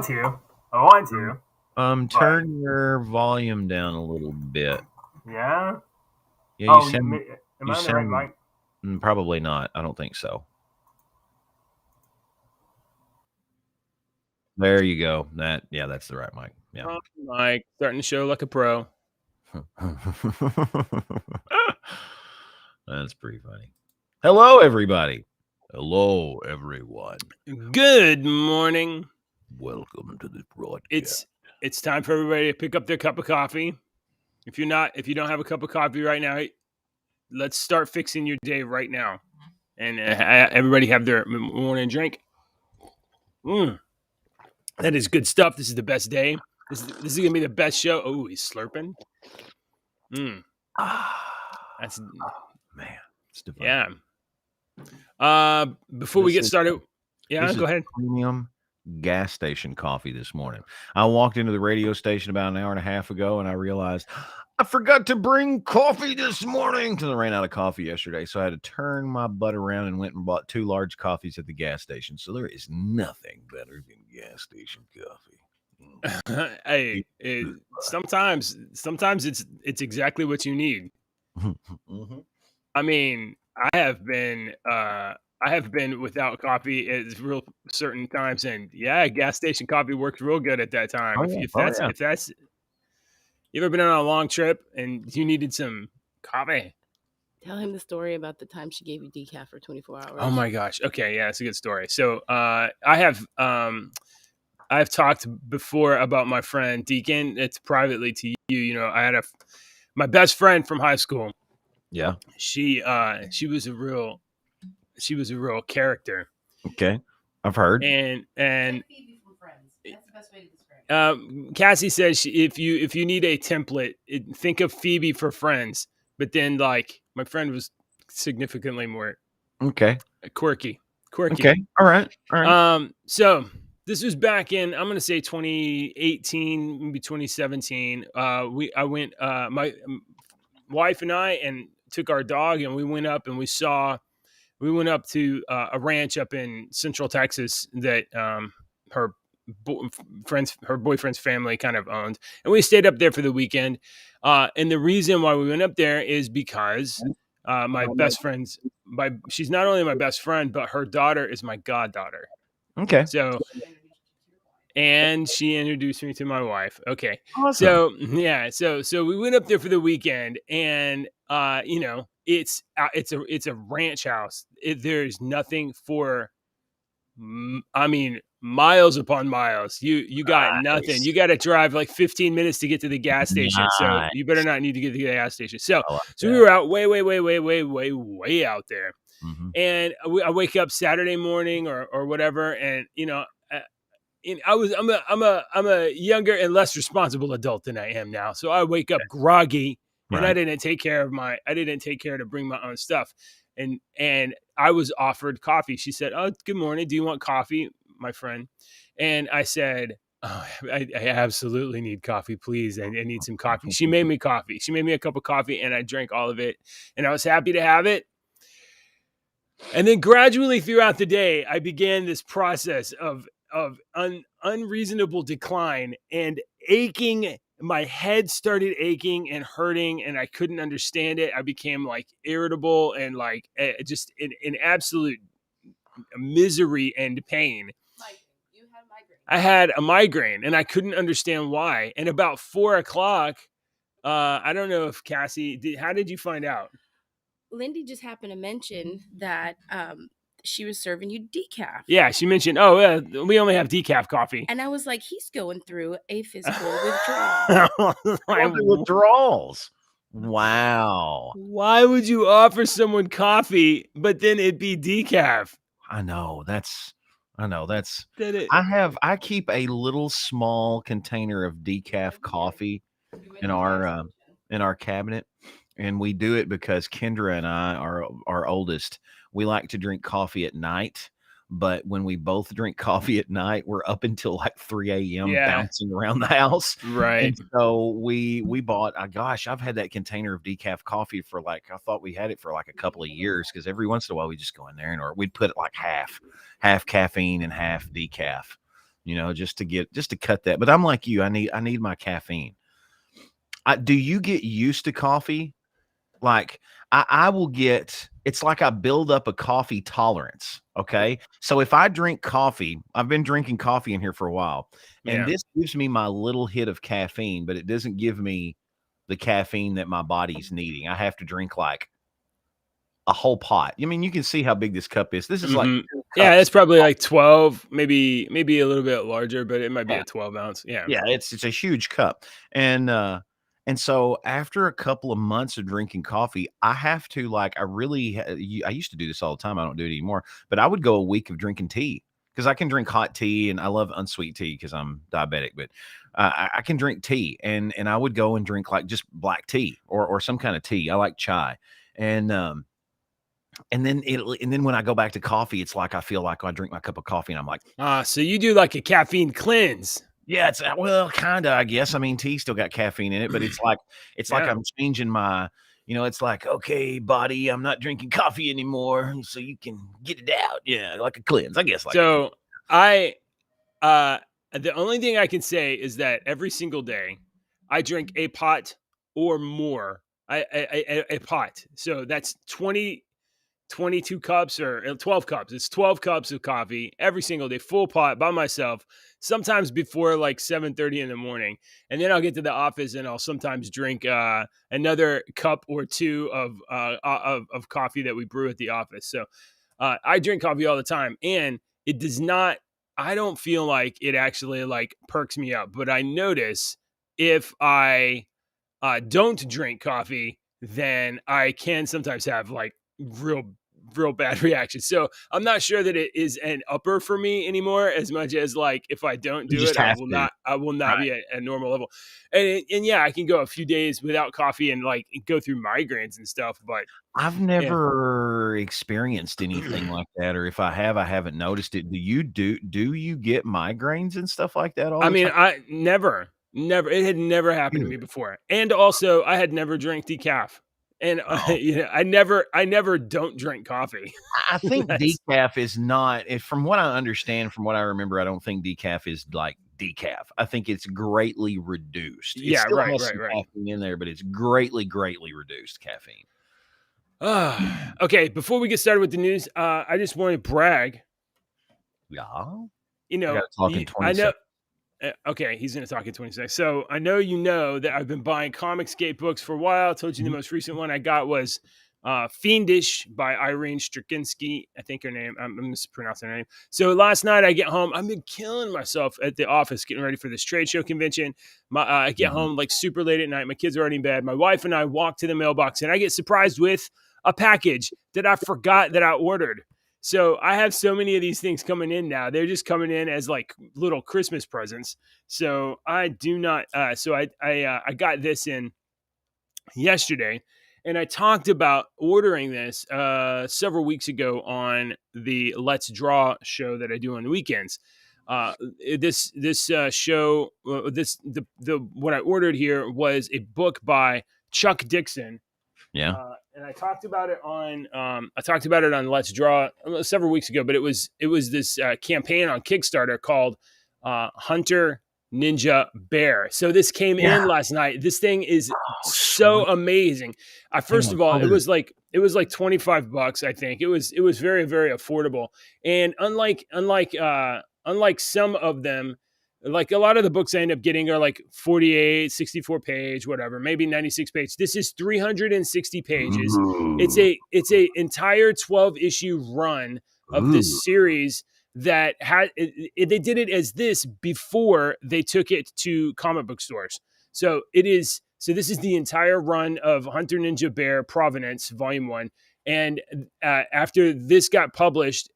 to. I want to. Turn your volume down a little bit. Yeah. Yeah, Oh, am I on the right mic? Probably not. I don't think so. There you go. That's the right mic. Yeah. Mike, starting the show like a pro. That's pretty funny. Hello, everybody. Hello, everyone. Good morning. Welcome to the broadcast. It's time for everybody to pick up their cup of coffee. If you don't have a cup of coffee right now, let's start fixing your day right now. And everybody have their morning drink. That is good stuff. This is the best day. This is gonna be the best show. Oh, he's slurping. That's man. It's divine. Yeah. Before we get started, go ahead. Premium gas station coffee this morning. I walked into the radio station about an hour and a half ago, and I realized I forgot to bring coffee this morning because I ran out of coffee yesterday. So I had to turn my butt around and went and bought 2 large coffees at the gas station. So there is nothing better than gas station coffee. Hey, sometimes it's exactly what you need. Mm-hmm. I mean, I have been without coffee at real certain times, and gas station coffee works real good at that time. If that's you ever been on a long trip and you needed some coffee? Tell him the story about the time she gave you decaf for 24 hours. Oh my gosh. Okay, yeah, it's a good story. So I've talked before about my friend Deacon. It's privately to you. You know, I had my best friend from high school. Yeah. She was a real character. Okay. I've heard. And that's the best way to describe. Cassie says if you need a template, think of Phoebe for Friends, but then like my friend was significantly more quirky. Okay. All right. So this was back in, I'm going to say 2018, maybe 2017. My wife and I took our dog and we went up to a ranch up in Central Texas that her boyfriend's family kind of owned. And we stayed up there for the weekend. And the reason why we went up there is because my best friend's, she's not only my best friend, but her daughter is my goddaughter. Okay. So, and she introduced me to my wife. Okay. Awesome. So we went up there for the weekend, and it's a ranch house. There's nothing for, miles upon miles. You got nothing. You got to drive like 15 minutes to get to the gas station. Nice. So you better not need to get to the gas station. So we were out way out there. Mm-hmm. And I wake up Saturday morning or whatever, and I'm a younger and less responsible adult than I am now. So I wake up groggy, and right. I didn't take care to bring my own stuff. And I was offered coffee. She said, "Oh, good morning. Do you want coffee, my friend?" And I said, "Oh, I absolutely need coffee, please. I need some coffee." She made me coffee. She made me a cup of coffee, and I drank all of it, and I was happy to have it. And then gradually throughout the day, I began this process of unreasonable decline and aching. My head started aching and hurting, and I couldn't understand it. I became like irritable and like just in absolute misery and pain. You had a migraine. I had a migraine, and I couldn't understand why. And about 4:00, I don't know if Cassie, how did you find out? Lindy just happened to mention that she was serving you decaf. Yeah, she mentioned, we only have decaf coffee. And I was like, he's going through a physical withdrawal. Withdrawals. Wow. Why would you offer someone coffee, but then it'd be decaf? I know. I keep a little small container of decaf coffee in our cabinet. And we do it because Kendra and I, our oldest, we like to drink coffee at night. But when we both drink coffee at night, we're up until like 3 a.m. bouncing around the house. Right. And so we bought, I've had that container of decaf coffee for I thought we had it for like a couple of years, because every once in a while we just go in there or we'd put it like half caffeine and half decaf. just to cut that. But I'm like you. I need my caffeine. Do you get used to coffee? Like I will get, it's like I build up a coffee tolerance. Okay. So if I drink coffee, I've been drinking coffee in here for a while, and this gives me my little hit of caffeine, but it doesn't give me the caffeine that my body's needing. I have to drink like a whole pot. I mean, you can see how big this cup is. This is like, it's probably like 12, maybe a little bit larger, but it might be a 12 ounce. Yeah. Yeah. It's a huge cup. And so after a couple of months of drinking coffee, I have to I used to do this all the time. I don't do it anymore, but I would go a week of drinking tea because I can drink hot tea, and I love unsweet tea because I'm diabetic, but I can drink tea, and I would go and drink like just black tea or some kind of tea. I like chai. And then when I go back to coffee, it's like I feel like I drink my cup of coffee and I'm like, so you do like a caffeine cleanse. Yeah, it's kind of, I guess. I mean, tea still got caffeine in it, but it's like I'm changing my, it's like, okay, body, I'm not drinking coffee anymore, so you can get it out. Yeah, like a cleanse, I guess. So the only thing I can say is that every single day I drink a pot or more. A pot. So that's 22 cups or 12 cups. It's 12 cups of coffee every single day, full pot by myself, sometimes before like 7:30 in the morning. And then I'll get to the office and I'll sometimes drink another cup or two of coffee that we brew at the office. So I drink coffee all the time, and it does not, I don't feel like it actually like perks me up, but I notice if I don't drink coffee, then I can sometimes have like real bad reactions. So I'm not sure that it is an upper for me anymore, as much as like if I don't do it, I will not be at a normal level. And yeah, I can go a few days without coffee and like go through migraines and stuff, but I've never experienced anything like that, or if I have, I haven't noticed it. Do you get migraines and stuff like that all the time? I never, it had never happened to me before. And also I had never drank decaf. And I never don't drink coffee. I think decaf is not, from what I understand, from what I remember, I don't think decaf is like decaf. I think it's greatly reduced. It still has some caffeine in there, but it's greatly reduced caffeine. Okay, before we get started with the news, I just want to brag. Yeah. I know. Okay, he's going to talk in 20 seconds. So I know that I've been buying Comicsgate books for a while. I told you the most recent one I got was Fiendish by Irene Straczynski. I think her name. I'm mispronouncing her name. So last night I get home. I've been killing myself at the office getting ready for this trade show convention. I get home like super late at night. My kids are already in bed. My wife and I walk to the mailbox, and I get surprised with a package that I forgot that I ordered. So I have so many of these things coming in now. They're just coming in as like little Christmas presents. So I do not. I got this in yesterday, and I talked about ordering this several weeks ago on the Let's Draw show that I do on the weekends. This show, what I ordered here was a book by Chuck Dixon. Yeah. And I talked about it on Let's Draw several weeks ago, but it was this campaign on Kickstarter called Hunter Ninja Bear. So this came in last night. This thing is so amazing. First of all, it was like $25, I think. It was very, very affordable. And unlike some of them, like a lot of the books I end up getting are like 48, 64 page, whatever, maybe 96 page. This is 360 pages. Ooh. It's a entire 12 issue run of this series that they did it as this before they took it to comic book stores. So this is the entire run of Hunter Ninja Bear Provenance Volume 1. And after this got published,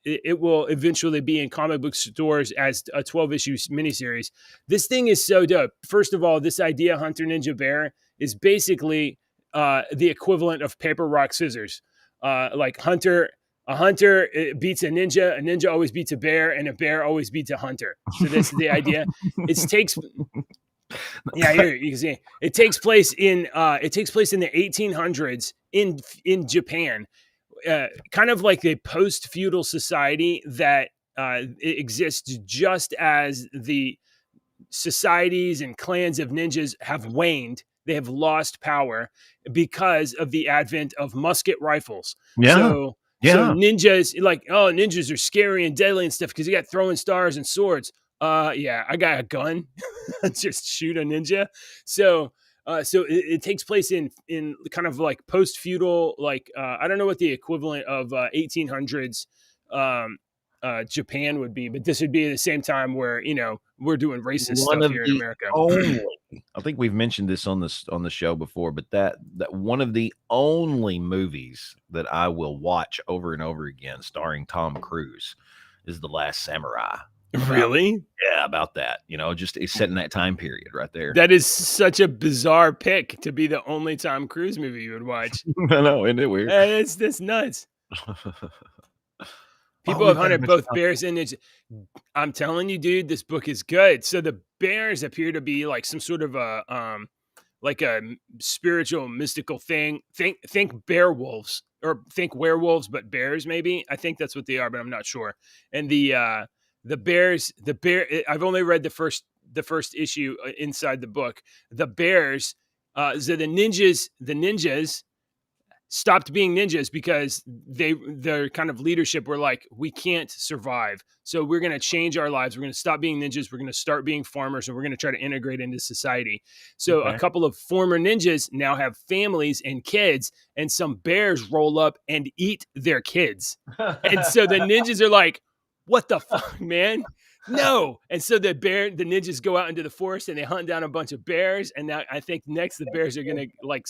it will eventually be in comic book stores as a 12-issue miniseries. This thing is so dope. First of all, this idea, Hunter Ninja Bear, is basically the equivalent of paper, rock, scissors. Like a hunter beats a ninja always beats a bear, and a bear always beats a hunter. So this is the idea. Here you can see it takes place in the 1800s in Japan. Kind of like a post-feudal society that it exists just as the societies and clans of ninjas have waned. They have lost power because of the advent of musket rifles. Yeah. So ninjas, like, oh, ninjas are scary and deadly and stuff because you got throwing stars and swords. Yeah, I got a gun. Just shoot a ninja. So it takes place in kind of like post feudal, like I don't know what the equivalent of 1800s Japan would be, but this would be at the same time where, you know, we're doing racist stuff here in America. I think we've mentioned this on the show before, but that one of the only movies that I will watch over and over again starring Tom Cruise is The Last Samurai. Really? Yeah, about that. You know, just it's set in that time period right there. That is such a bizarre pick to be the only Tom Cruise movie you would watch. I know, isn't it weird? That's nuts. People have hunted both bears and ninjas. I'm telling you, dude, this book is good. So the bears appear to be like some sort of a like a spiritual, mystical thing. Think bear wolves, or think werewolves, but bears. Maybe I think that's what they are, but I'm not sure. And the bears, I've only read the first issue inside the book. The bears, so the ninjas stopped being ninjas because their kind of leadership were like, we can't survive. So we're going to change our lives. We're going to stop being ninjas. We're going to start being farmers, and we're going to try to integrate into society. So a couple of former ninjas now have families and kids, and some bears roll up and eat their kids. And so the ninjas are like, what the fuck, man? No. And so the ninjas go out into the forest and they hunt down a bunch of bears. And now I think next the bears are going to like,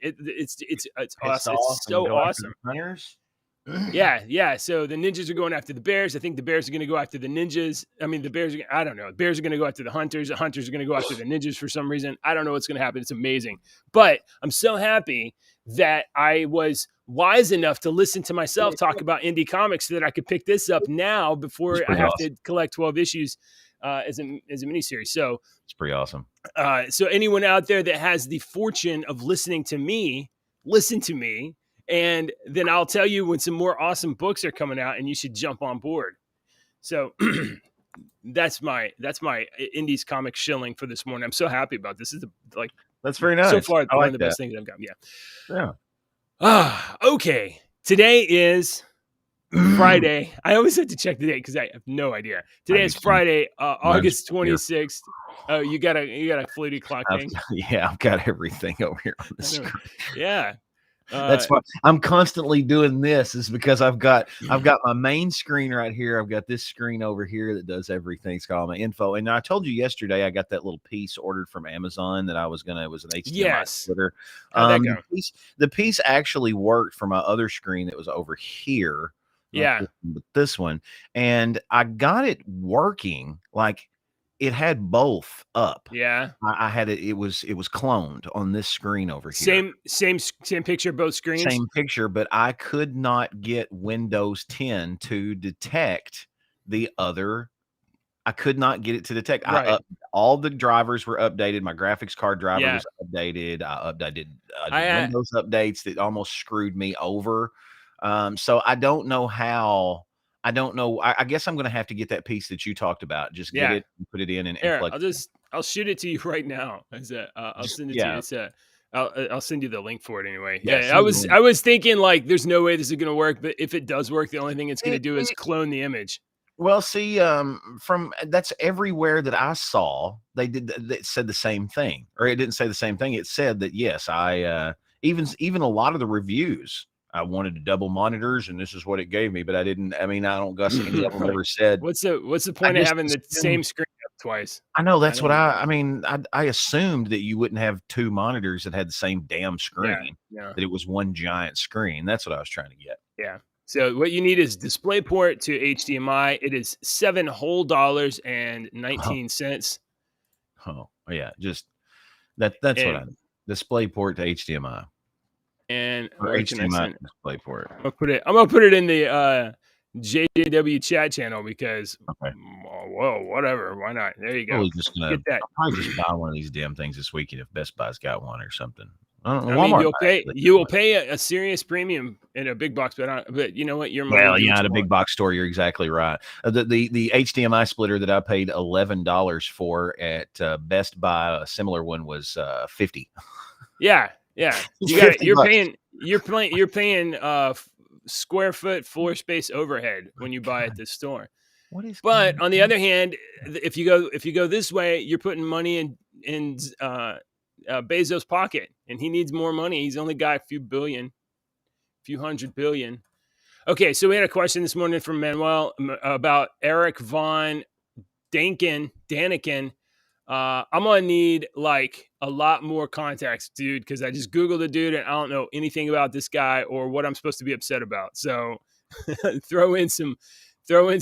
it's awesome. It's so awesome. Yeah. So the ninjas are going after the bears. I think the bears are going to go after the ninjas. I mean, I don't know. Bears are going to go after the hunters. The hunters are going to go after the ninjas for some reason. I don't know what's going to happen. It's amazing. But I'm so happy that I was wise enough to listen to myself talk about indie comics so that I could pick this up now before I have to collect 12 issues as a miniseries. So it's pretty awesome. So anyone out there that has the fortune of listening to me, listen to me, and then I'll tell you when some more awesome books are coming out, and you should jump on board. So that's my indies comic shilling for this morning. I'm so happy about this. This is that's very nice. So far, one of the best things I've got. Yeah. Okay. Today is Friday. I always have to check the date because I have no idea. Today is Friday, August 26th. Oh, you got a fluty clock thing? Yeah, I've got everything over here on the screen. Yeah. That's why I'm constantly doing this, is because I've got my main screen right here. I've got this screen over here that does everything. It's got all my info. And I told you yesterday I got that little piece ordered from Amazon that it was an HDMI Twitter. The piece actually worked for my other screen that was over here. Yeah. With this one. And I got it working. Like, it had both up. Yeah. I had it. It was cloned on this screen over here. Same picture, both screens. Same picture, but I could not get Windows 10 to detect the other. I could not get it to detect. Right. All the drivers were updated. My graphics card driver was updated. I updated Windows updates that almost screwed me over. So I don't know how. I don't know. I guess I'm going to have to get that piece that you talked about. Just get it and put it in and plug it. I'll shoot it to you right now. I'll send it to you. I'll send you the link for it anyway. Yeah, I was thinking like, there's no way this is going to work, but if it does work, the only thing it's going to do is clone the image. Well, see, from that's everywhere that I saw, it said the same thing, or it didn't say the same thing. It said that yes, even a lot of the reviews. I wanted double monitors, and this is what it gave me. But I didn't. I mean, I don't guess any of them ever said. What's the point of having the same screen up twice? I know that's what I mean. I assumed that you wouldn't have two monitors that had the same damn screen. Yeah. That it was one giant screen. That's what I was trying to get. Yeah. So what you need is DisplayPort to HDMI. It is $7 whole and 19 cents. Oh yeah, just that's what I need. DisplayPort to HDMI. And HDMI display for it. I'm gonna put it in the JJW chat channel because whatever, why not? There you go. I'll probably just buy one of these damn things this weekend if Best Buy's got one or something. I I Walmart. mean, you will pay a serious premium in a big box, but you know what? Your money. Well, yeah, at a big box store, you're exactly right. The HDMI splitter that I paid $11 for at Best Buy, a similar one was $50. Yeah. You're paying square foot floor space overhead when you buy at this store. What is? But on the other hand, if you go this way, you're putting money in Bezos' pocket, and he needs more money. He's only got a few hundred billion. Okay, so we had a question this morning from Manuel about Eric Von Daniken. I'm gonna need like a lot more context, dude, because I just Googled the dude and I don't know anything about this guy or what I'm supposed to be upset about. So throw in some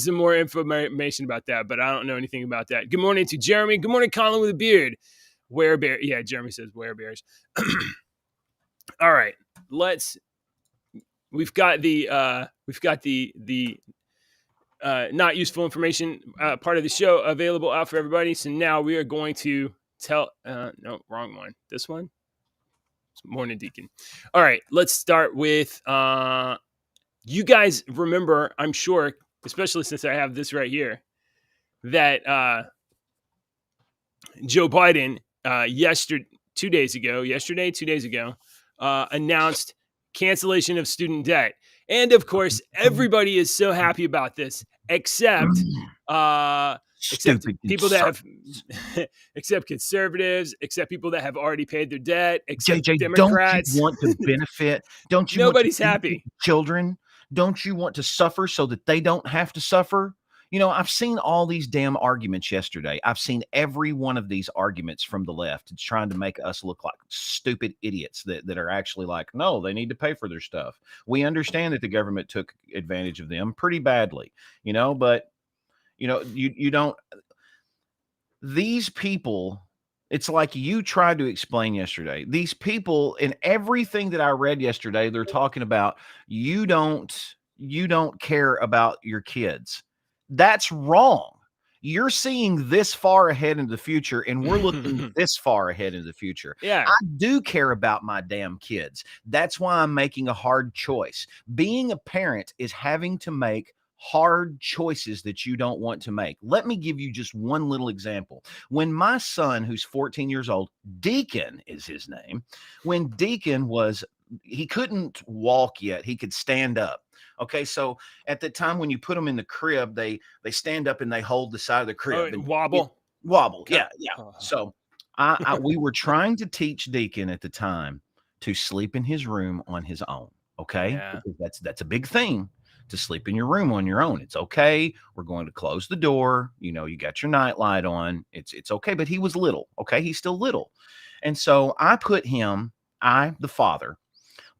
more information about that, but I don't know anything about that. Good morning to Jeremy. Good morning, Colin with a beard. Werebear. Yeah, Jeremy says werebears. All right, we've got the not useful information part of the show available out for everybody. So now we are going to tell no, wrong one. This one. Morning Deacon. All right, let's start with you guys remember, I'm sure, especially since I have this right here, that Joe Biden yesterday, 2 days ago, announced cancellation of student debt. And of course, everybody is so happy about this, except people that have, except conservatives, except people that have already paid their debt, except JJ, Democrats. Don't you want to benefit? Don't you? Nobody's want to happy. Children, don't you want to suffer so that they don't have to suffer? You know, I've seen all these damn arguments yesterday. I've seen every one of these arguments from the left. It's trying to make us look like stupid idiots that are actually like, no, they need to pay for their stuff. We understand that the government took advantage of them pretty badly, you know, but, you know, you don't. These people, it's like you tried to explain yesterday. These people, in everything that I read yesterday, they're talking about you don't care about your kids. That's wrong. You're seeing this far ahead into the future, and we're looking this far ahead into the future. Yeah. I do care about my damn kids. That's why I'm making a hard choice. Being a parent is having to make hard choices that you don't want to make. Let me give you just one little example. When my son, who's 14 years old, Deacon is his name, when Deacon he couldn't walk yet, he could stand up. Okay, so at the time when you put them in the crib, they stand up and they hold the side of the crib and wobble. Yeah. So we were trying to teach Deacon at the time to sleep in his room on his own. Okay, Yeah. Because that's a big thing, to sleep in your room on your own. It's okay. We're going to close the door. You know, you got your night light on. It's okay. But he was little. Okay, he's still little, and so the father,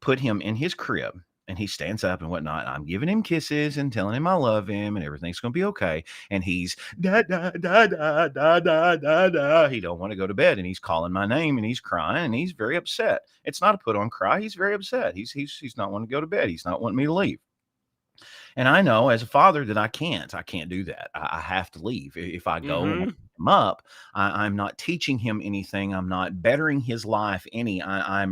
put him in his crib. And he stands up and whatnot. I'm giving him kisses and telling him I love him and everything's going to be okay. And he's da, da, da, da, da, da, da, da. He don't want to go to bed. And he's calling my name and he's crying and he's very upset. It's not a put on cry. He's very upset. He's not wanting to go to bed. He's not wanting me to leave. And I know as a father that I can't do that. I have to leave. If I go and pick him up, I'm not teaching him anything. I'm not bettering his life any. I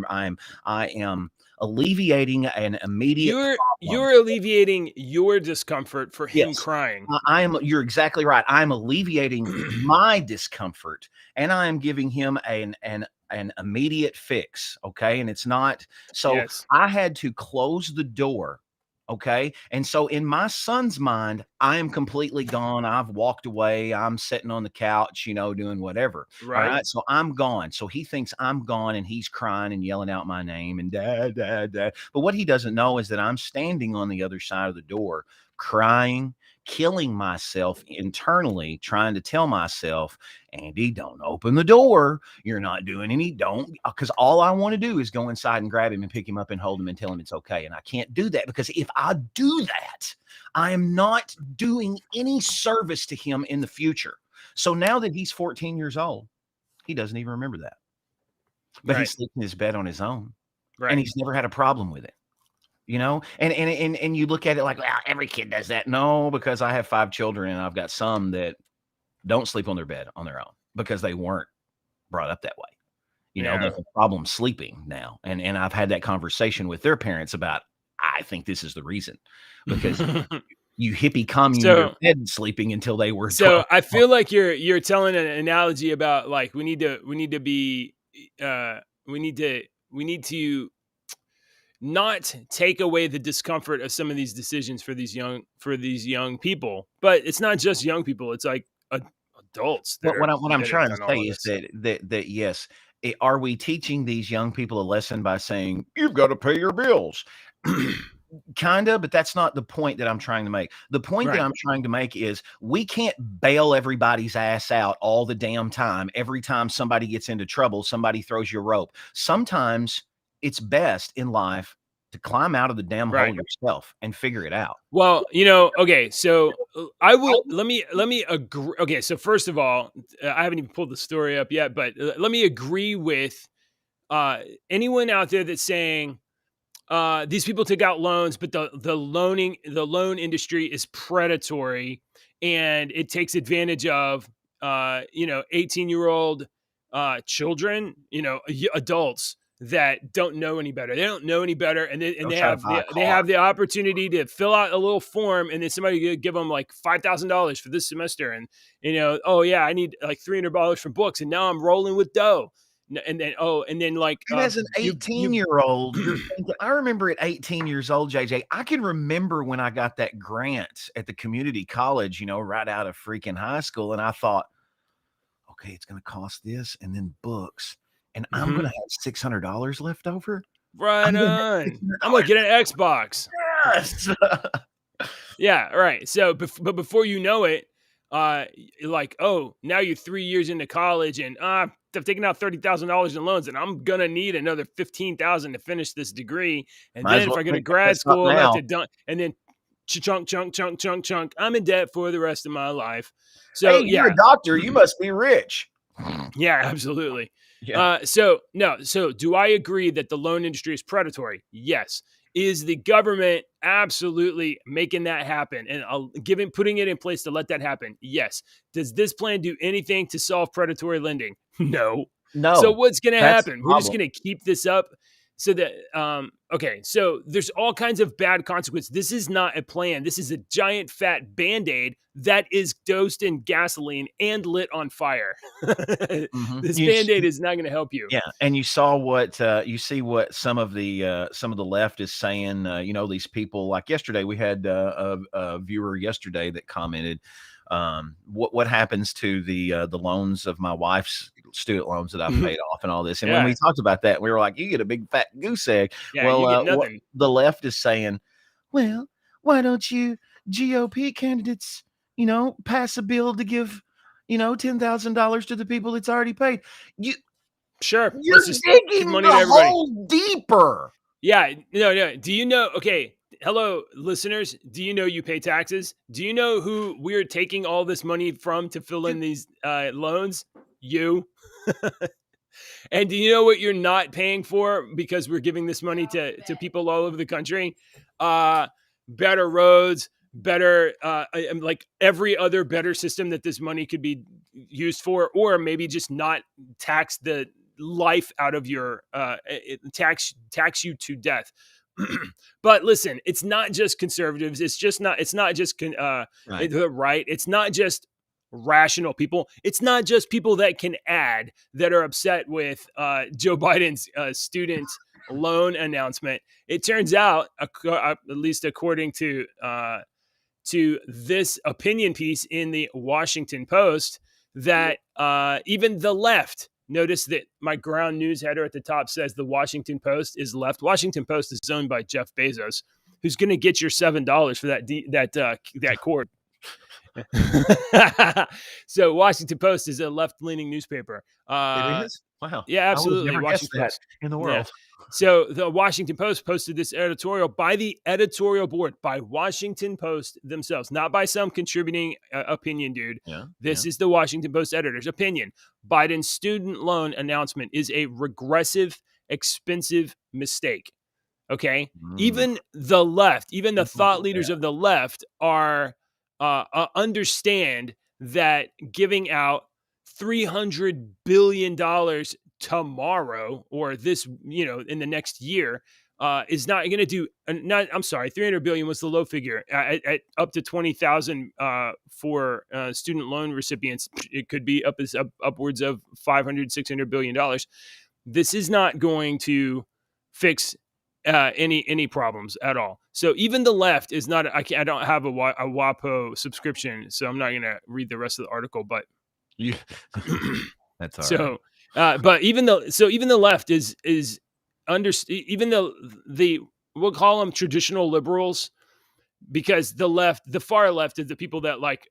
am alleviating an immediate. You're alleviating your discomfort for him crying. You're exactly right. I'm alleviating my discomfort, and I am giving him an immediate fix. Okay, and it's not so. Yes. I had to close the door. Okay. And so in my son's mind, I am completely gone. I've walked away. I'm sitting on the couch, you know, doing whatever. Right. All right. So I'm gone. So he thinks I'm gone and he's crying and yelling out my name and dad, dad, dad. But what he doesn't know is that I'm standing on the other side of the door, crying, killing myself internally, trying to tell myself, Andy, don't open the door. You're not doing because all I want to do is go inside and grab him and pick him up and hold him and tell him it's okay. And I can't do that because if I do that, I am not doing any service to him in the future. So now that he's 14 years old, he doesn't even remember that. But he's sleeping in his bed on his own. Right. And he's never had a problem with it. You know, and you look at it like, well, every kid does that. No, because I have 5 children and I've got some that don't sleep on their bed on their own because they weren't brought up that way. you know, that's a problem sleeping now. And I've had that conversation with their parents about, I think this is the reason, because you hippie commune your bed sleeping until they were 12. So I feel like you're telling an analogy about like we need to not take away the discomfort of some of these decisions for these young people. But it's not just young people; it's like adults. What I'm trying to say is that yes, are we teaching these young people a lesson by saying you've got to pay your bills? Kinda, but that's not the point that I'm trying to make. The point that I'm trying to make is we can't bail everybody's ass out all the damn time. Every time somebody gets into trouble, somebody throws you a rope. Sometimes it's best in life to climb out of the damn hole yourself and figure it out. Well, you know, okay, so I would let me agree. Okay, so first of all, I haven't even pulled the story up yet, but let me agree with anyone out there that's saying these people took out loans, but the loan industry is predatory and it takes advantage of 18-year-old children, adults that don't know any better. They don't know any better, and they have the opportunity to fill out a little form, and then somebody give them like $5,000 for this semester, and oh yeah, I need like $300 for books, and now I'm rolling with dough. And then like as an 18-year-old, I remember at 18 years old, JJ, I can remember when I got that grant at the community college, right out of freaking high school. And I thought, okay, it's going to cost this and then books. And I'm going to have $600 left over. Right I'm going to get an Xbox. Yes. Yeah. Right. So, but before you know it, like, oh, now you're 3 years into college and I've taken out $30,000 in loans and I'm going to need another $15,000 to finish this degree. And then if I go to grad school, I have to done, and then chunk, I'm in debt for the rest of my life. So hey, you're a doctor. You must be rich. Yeah, absolutely. Yeah. So do I agree that the loan industry is predatory? Yes. Is the government absolutely making that happen and putting it in place to let that happen? Yes. Does this plan do anything to solve predatory lending? No. So what's going to happen? We're just going to keep this up so that, okay, so there's all kinds of bad consequences. This is not a plan. This is a giant fat Band-Aid that is dosed in gasoline and lit on fire. This Band-Aid is not going to help you. Yeah. And you saw what some of the left is saying, these people, like yesterday, we had a viewer yesterday that commented, what happens to the loans of my wife's student loans that I've paid off and all this. And when we talked about that, we were like, you get a big fat goose egg. Yeah, well, the left is saying, well, why don't you GOP candidates, pass a bill to give, $10,000 to the people that's already paid. You're digging money the hole deeper. Yeah. No. Do you know? Okay. Hello, listeners. Do you know you pay taxes? Do you know who we're taking all this money from to fill in these loans? You. And do you know what you're not paying for because we're giving this money to people all over the country? Better roads, better, like every other better system that this money could be used for, or maybe just not tax the life out of your, tax you to death. But listen, it's not just conservatives. It's not just the right. It's not just rational people. It's not just people that can add that are upset with Joe Biden's student loan announcement. It turns out, at least according to this opinion piece in the Washington Post, that even the left. Notice that my ground news header at the top says the Washington Post is left. Washington Post is owned by Jeff Bezos, who's going to get your $7 for that cord. So Washington Post is a left-leaning newspaper. It is? Wow. Yeah, absolutely. Washington Post in the world. Yeah. So the Washington Post posted this editorial by the editorial board, by Washington Post themselves, not by some contributing opinion dude. Yeah, this is the Washington Post editor's opinion. Biden's student loan announcement is a regressive, expensive mistake. Okay. Even the left, even the thought leaders of the left are understand that giving out $300 billion tomorrow or this, in the next year, is not going to do. I'm sorry, 300 billion was the low figure. At up to 20,000 for student loan recipients, it could be upwards of 500, 600 billion dollars. This is not going to fix any problems at all. So even the left is not. I don't have a WAPO subscription, so I'm not going to read the rest of the article. But that's all so. right. But even the left is even though we'll call them traditional liberals, because the far left is the people that like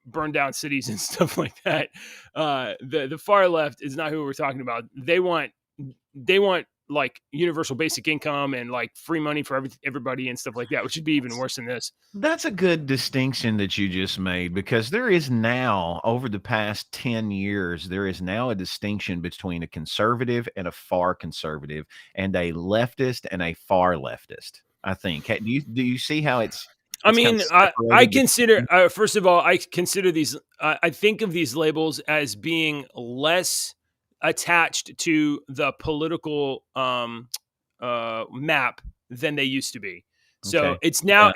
burn down cities and stuff like that. The far left is not who we're talking about. They want like universal basic income and like free money for everybody and stuff like that, which would be even worse than this. That's a good distinction that you just made, because there is now, over the past 10 years, there is now a distinction between a conservative and a far conservative, and a leftist and a far leftist, I think. Do you see how it's I mean, I consider, first of all, I consider these, I think of these labels as being less attached to the political map than they used to be. So Okay. it's now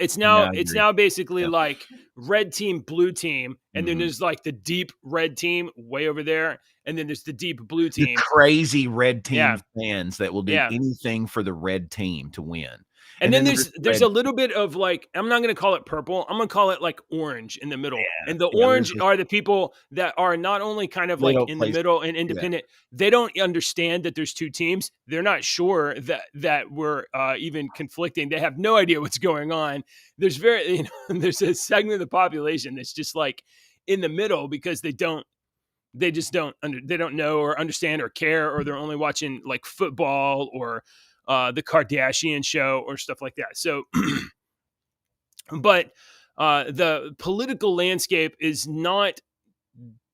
basically Yeah. like red team, blue team, and then there's like the deep red team way over there, and then there's the deep blue team. The crazy red team fans that will do anything for the red team to win. And then there's a little bit of like, I'm not going to call it purple. I'm going to call it like orange in the middle. And the orange are the people that are not only kind of like in the middle and independent. They don't understand that there's two teams. They're not sure that we're even conflicting. They have no idea what's going on. There's there's a segment of the population that's just like in the middle because they don't know or understand or care, or they're only watching like football or the Kardashian show or stuff like that. So, but the political landscape is not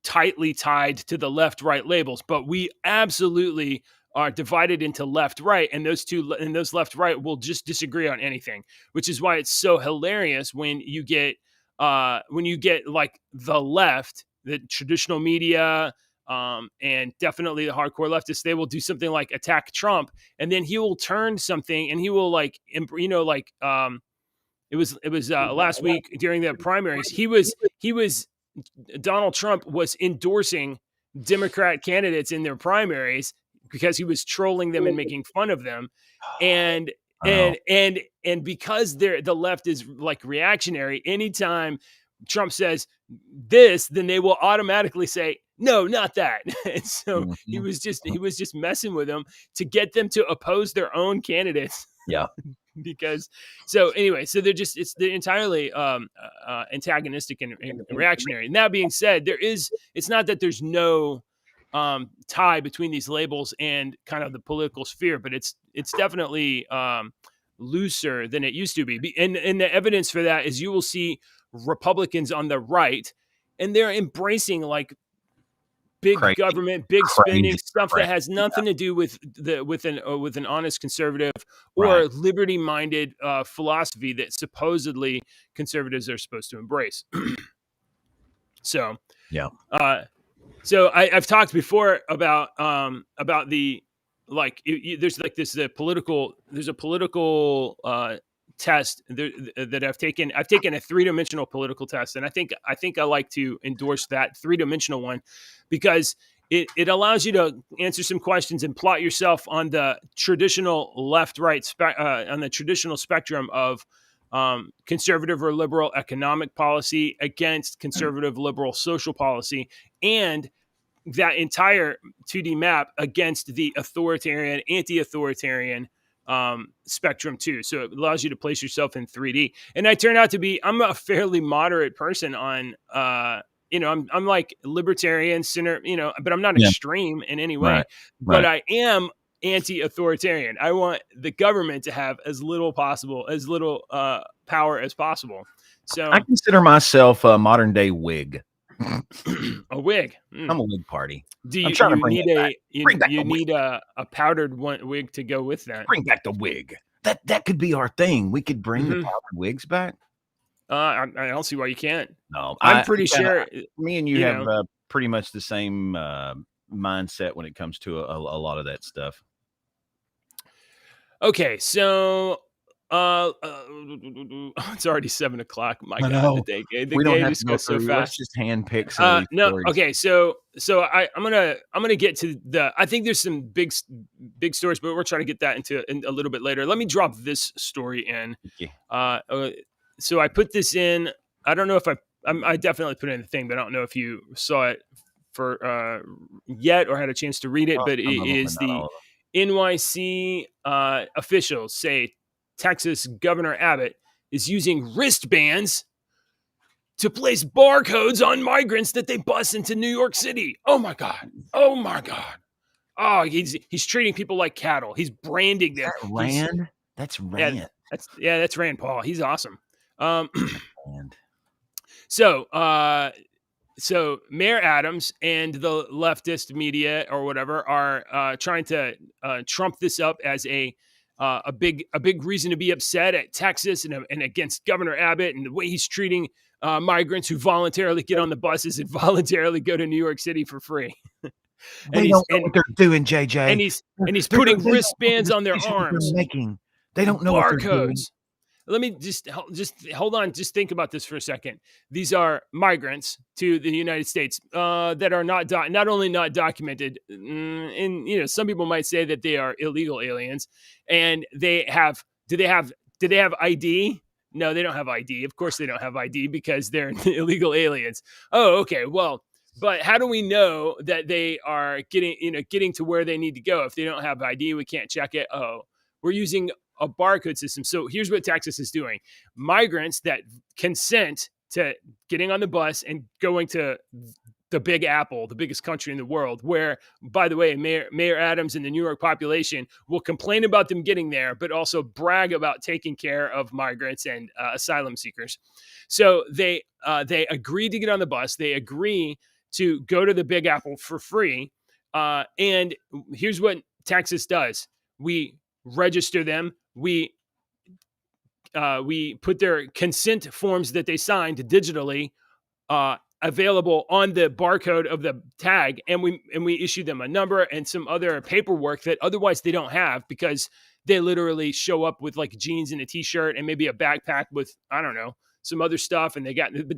tightly tied to the left-right labels, but we absolutely are divided into left-right, and those left-right will just disagree on anything, which is why it's so hilarious when you get like the left, the traditional media, and definitely the hardcore leftists, they will do something like attack Trump, and then he will turn something and he will like, it was last week during the primaries, Donald Trump was endorsing Democrat candidates in their primaries because he was trolling them and making fun of them. And because the left is like reactionary, anytime Trump says this, then they will automatically say, no, not that. And so he was just messing with them to get them to oppose their own candidates. Yeah. Because they're entirely antagonistic and reactionary. And that being said, it's not that there's no tie between these labels and kind of the political sphere, but it's definitely looser than it used to be. And the evidence for that is you will see Republicans on the right, and they're embracing like big government, big spending stuff that has nothing to do with an honest conservative or liberty-minded philosophy that supposedly conservatives are supposed to embrace. So yeah. So I've talked before about the like there's like this political test that I've taken. I've taken a 3-dimensional political test, and I think I like to endorse that 3-dimensional one because it allows you to answer some questions and plot yourself on the traditional left-right on the traditional spectrum of conservative or liberal economic policy against conservative liberal social policy, and that entire 2D map against the authoritarian, anti-authoritarian spectrum too. So it allows you to place yourself in 3D. And I turn out to be, I'm a fairly moderate person on, I'm like libertarian center, but I'm not extreme in any way, but I am anti-authoritarian. I want the government to have as little power as possible. So I consider myself a modern day Whig. A Whig. I'm a Whig party. Do you need a powdered wig to go with that? Bring back the wig. That could be our thing. We could bring the powdered wigs back. I don't see why you can't. No, I'm pretty sure. Me and you have pretty much the same mindset when it comes to a lot of that stuff. Okay, so it's already 7:00. My I God, know. the day We don't have just to go goes so through. fast. Let's just handpick some of these No, stories. okay, so I'm gonna get to the. I think there's some big stories, but we're trying to get that into a little bit later. Let me drop this story in. Okay. So I put this in. I don't know if I definitely put it in the thing, but I don't know if you saw it for yet or had a chance to read it. But it Some of them, is but not the all of NYC officials say Texas Governor Abbott is using wristbands to place barcodes on migrants that they bus into New York City. Oh my God. Oh my God. Oh, he's treating people like cattle. He's branding them. Is that Rand? That's Rand. That's Rand Paul. He's awesome. Rand. So Mayor Adams and the leftist media or whatever are trying to trump this up as a big reason to be upset at Texas and against Governor Abbott and the way he's treating migrants who voluntarily get on the buses and voluntarily go to New York City for free. They don't know what they're doing, JJ. And he's putting wristbands on their arms. They don't know what they're doing. Let me just hold on. Just think about this for a second. These are migrants to the United States that are not only not documented, and some people might say that they are illegal aliens, and they have. Do they have ID? No, they don't have ID. Of course, they don't have ID because they're illegal aliens. Oh, okay. Well, but how do we know that they are getting to where they need to go if they don't have ID? We can't check it. Oh, we're using a barcode system. So here's what Texas is doing. Migrants that consent to getting on the bus and going to the Big Apple, the biggest country in the world, where, by the way, Mayor Adams and the New York population will complain about them getting there, but also brag about taking care of migrants and asylum seekers. So they agree to get on the bus. They agree to go to the Big Apple for free. And here's what Texas does. We register them. We put their consent forms that they signed digitally available on the barcode of the tag, and we issue them a number and some other paperwork that otherwise they don't have because they literally show up with like jeans and a t-shirt and maybe a backpack with, I don't know, some other stuff, but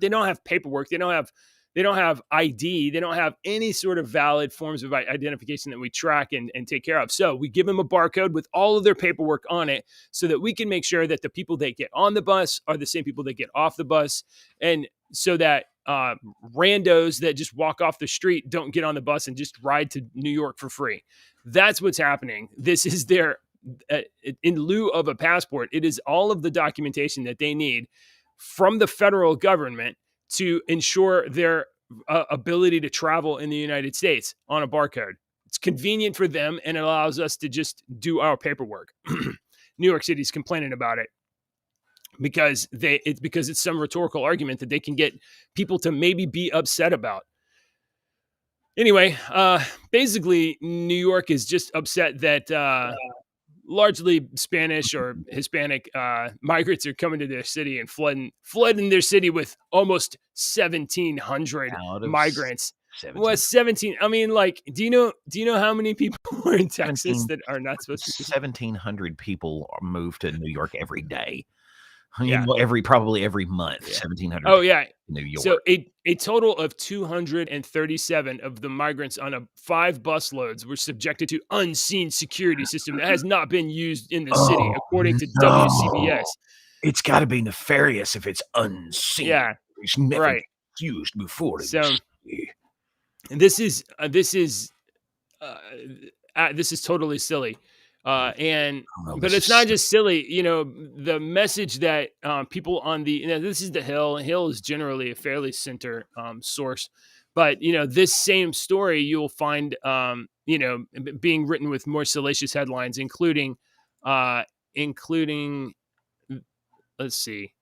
they don't have paperwork. They don't have ID. They don't have any sort of valid forms of identification that we track and take care of. So we give them a barcode with all of their paperwork on it so that we can make sure that the people that get on the bus are the same people that get off the bus. And so that randos that just walk off the street don't get on the bus and just ride to New York for free. That's what's happening. This is their, in lieu of a passport, it is all of the documentation that they need from the federal government to ensure their ability to travel in the United States on a barcode. It's convenient for them, and it allows us to just do our paperwork. New York City's complaining about it because it's some rhetorical argument that they can get people to maybe be upset about. Anyway, basically, New York is just upset that largely Spanish or Hispanic migrants are coming to their city and flooding their city with almost 1,700 migrants. 17. Well, 17. I mean, like, do you know how many people are in Texas that are not supposed to? 1,700 people move to New York every day. Yeah. Probably every month. Yeah. 1,700. Oh yeah, New York. So a total of 237 of the migrants on 5 bus loads were subjected to unseen security system that has not been used in the city, according to WCBS. It's got to be nefarious if it's unseen. Yeah, it's never right. used before. So this is totally silly. But it's not just silly, the message that people on this is the Hill. Hill is generally a fairly center source, but this same story you'll find being written with more salacious headlines, including let's see.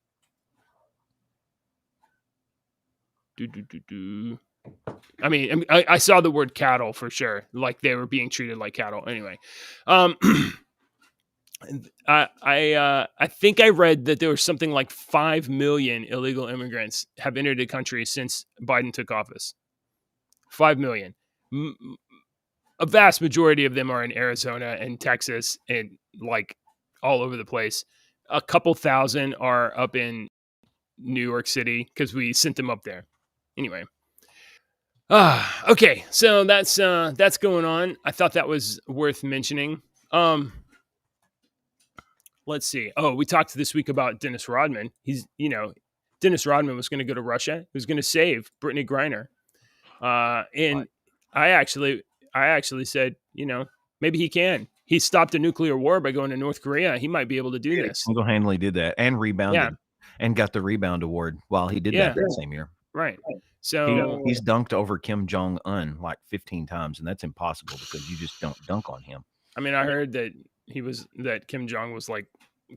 I mean, I saw the word cattle for sure, like they were being treated like cattle. Anyway, I think I read that there was something like 5 million illegal immigrants have entered the country since Biden took office. 5 million. a vast majority of them are in Arizona and Texas and like all over the place. A couple thousand are up in New York City because we sent them up there. Anyway. Okay. So that's going on. I thought that was worth mentioning. Let's see. Oh, we talked this week about Dennis Rodman. Dennis Rodman was going to go to Russia. He was going to save Brittany Griner. And I actually said, maybe he can. He stopped a nuclear war by going to North Korea. He might be able to do this. Single-handedly did that and rebounded and got the rebound award while he did that same year. Right. So he's dunked over Kim Jong-un like 15 times, and that's impossible because you just don't dunk on him. I mean, I heard that Kim Jong was like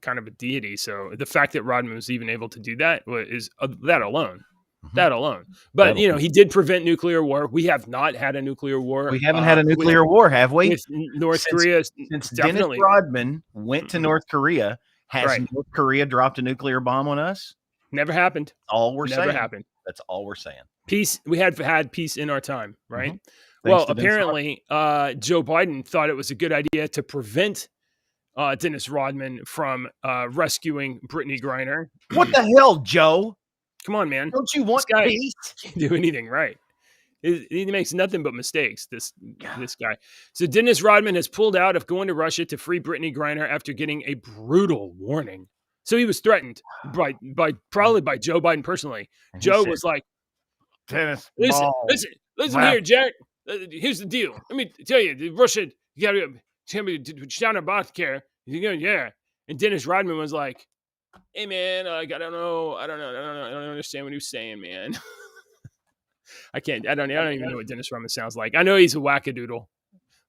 kind of a deity. So the fact that Rodman was even able to do that is that alone. That alone. But, he did prevent nuclear war. We have not had a nuclear war. We haven't had a nuclear war, have we? With North Korea. Since Dennis Rodman went to North Korea, has North Korea dropped a nuclear bomb on us? Never happened. All we're saying. Never happened. That's all we're saying. Peace. We had peace in our time, right? Well, apparently, Joe Biden thought it was a good idea to prevent Dennis Rodman from rescuing Brittany Griner. What the hell, Joe? Come on, man. Don't you want peace? Can't do anything right. He makes nothing but mistakes, this guy. So Dennis Rodman has pulled out of going to Russia to free Brittany Griner after getting a brutal warning. So he was threatened probably by Joe Biden personally. And Joe was like, Dennis, listen here, Jack. Here's the deal. Let me tell you, Russia, you gotta be down about care. Yeah. And Dennis Rodman was like, hey man, I don't know. I don't understand what he was saying, man. I don't even know what Dennis Rodman sounds like. I know he's a wackadoodle.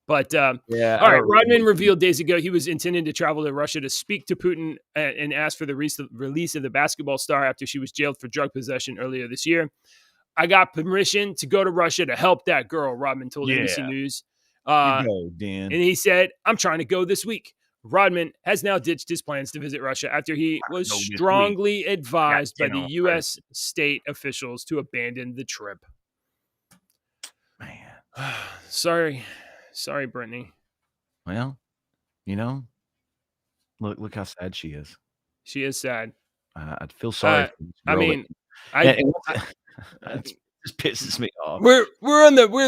But all right, Rodman revealed days ago he was intending to travel to Russia to speak to Putin and ask for the release of the basketball star after she was jailed for drug possession earlier this year. I got permission to go to Russia to help that girl, Rodman told ABC News. Dan. And he said, I'm trying to go this week. Rodman has now ditched his plans to visit Russia after he was strongly advised by the U.S. state officials to abandon the trip. Man. Sorry, Brittany. Well, look how sad she is. She is sad. I feel sorry. That just pisses me off. We're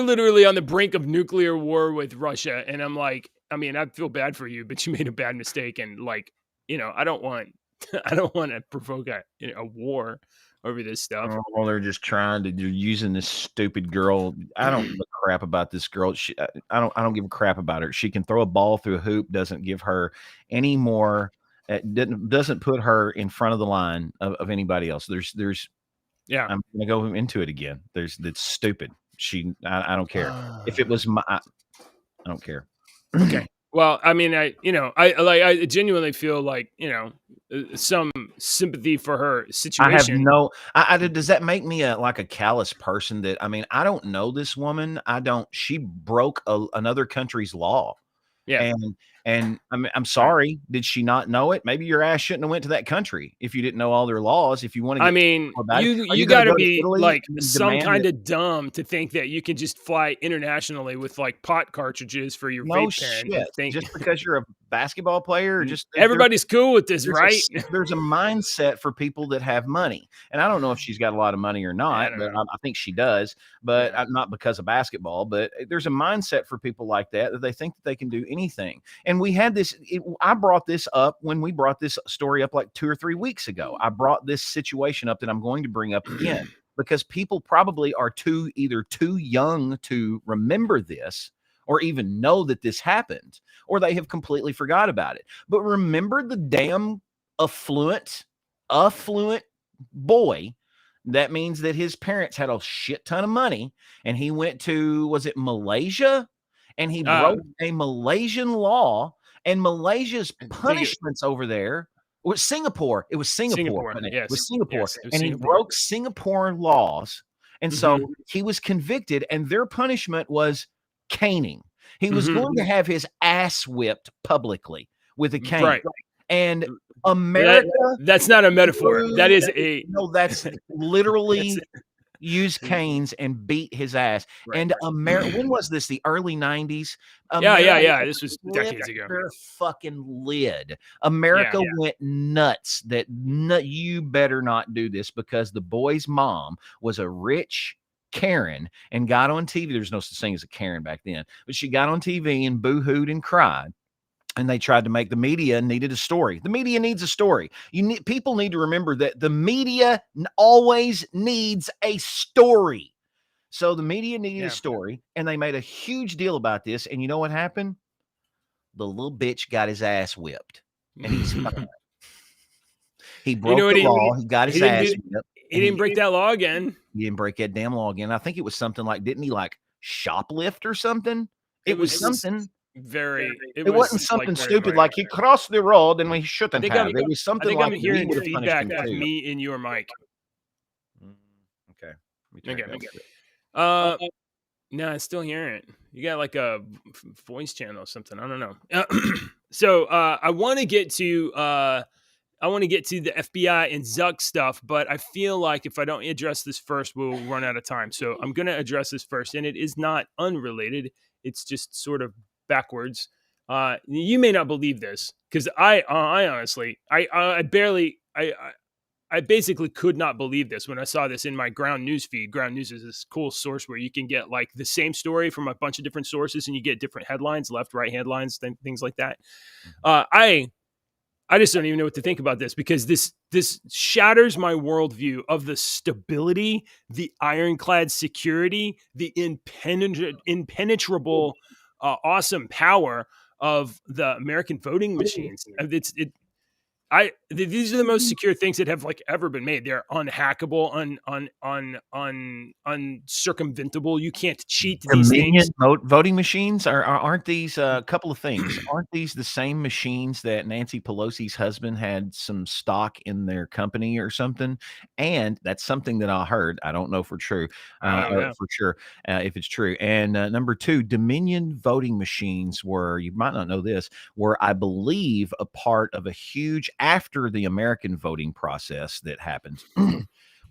literally on the brink of nuclear war with Russia, and I'm like, I feel bad for you, but you made a bad mistake, and I don't want to provoke a war over this stuff. Well, they're just they're using this stupid girl. I don't give a crap about this girl. I don't give a crap about her. She can throw a ball through a hoop. Doesn't give her any more. Doesn't put her in front of the line of anybody else. I'm gonna go into it again. That's stupid. I don't care. If it was I don't care. Okay. Well, I genuinely feel like, some sympathy for her situation. Does that make me a callous person that, I don't know this woman. She broke another country's law. Yeah. And I'm sorry. Did she not know it? Maybe your ass shouldn't have went to that country if you didn't know all their laws. If you want to, you got to be like some kind of dumb to think that you can just fly internationally with like pot cartridges for your vape pen. Just because you're a basketball player, everybody's cool with this, right? There's a mindset for people that have money, and I don't know if she's got a lot of money or not, but I think she does. But not because of basketball. But there's a mindset for people like that they think that they can do anything. And we had this. I brought this up when we brought this story up like 2 or 3 weeks ago. I brought this situation up that I'm going to bring up again because people probably are either too young to remember this or even know that this happened, or they have completely forgot about it. But remember the damn affluent boy. That means that his parents had a shit ton of money, and he went to, was it Malaysia? And he broke a Malaysian law, and Malaysia's punishments over there was Singapore. It was Singapore. It was Singapore. Yes, it was and Singapore. He broke Singapore laws. And so he was convicted, and their punishment was caning. He was going to have his ass whipped publicly with a cane. Right. And America. That's not a metaphor. That is that's literally use canes and beat his ass. Right. And when was this? The early 90s? Yeah. This was decades ago. Their fucking lid. America went nuts that you better not do this, because the boy's mom was a rich Karen and got on TV. There's no such thing as a Karen back then, but she got on TV and boo-hooed and cried. And they tried to make the media needed a story. The media needs a story. People need to remember that the media always needs a story. So the media needed a story, and they made a huge deal about this. And you know what happened? The little bitch got his ass whipped, and he's fine. He broke the law. He got his ass whipped. He didn't break that law again. He didn't break that damn law again. I think it was something like, didn't he like shoplift or something? It was something. It wasn't something stupid like he crossed the road and we shouldn't have. It was something like I'm hearing feedback of me in your mic. Okay. No, I'm still hearing it. You got like a voice channel or something. I don't know. So I want to get to the FBI and Zuck stuff, but I feel like if I don't address this first, we'll run out of time. So I'm going to address this first, and it is not unrelated. It's just sort of backwards. You may not believe this, because I honestly, I basically could not believe this when I saw this in my Ground News feed. Ground News is this cool source where you can get like the same story from a bunch of different sources, and you get different headlines, left, right headlines, things like that. I just don't even know what to think about this, because this shatters my worldview of the stability, the ironclad security, the impenetrable, awesome power of the American voting machines. These are the most secure things that have like ever been made. They're unhackable, uncircumventable. You can't cheat these things. Voting machines aren't these a couple of things? Aren't these the same machines that Nancy Pelosi's husband had some stock in their company or something? And that's something that I heard. I don't know for true, for sure, if it's true. And number two, Dominion voting machines were, you might not know this, were, I believe, a part of a huge, after the American voting process that happened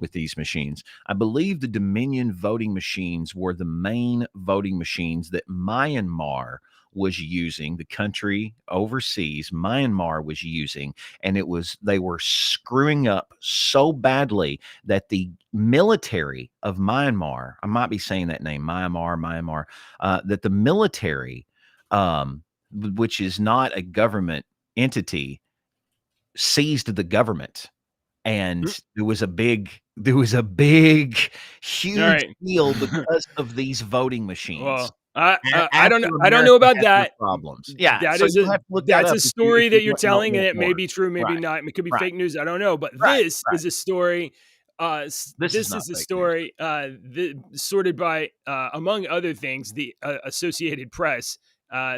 with these machines. I believe the Dominion voting machines were the main voting machines that Myanmar was using, the country overseas, Myanmar was using, and they were screwing up so badly that the military of Myanmar, I might be saying that name, Myanmar, that the military, which is not a government entity, seized the government, and there was a big huge deal because of these voting machines. Well, I don't know about that. Problems. Yeah, that's a story that you're telling, and it may be true, maybe not. It could be fake news. I don't know, but this is a story. This is a story sorted by, among other things, the Associated Press,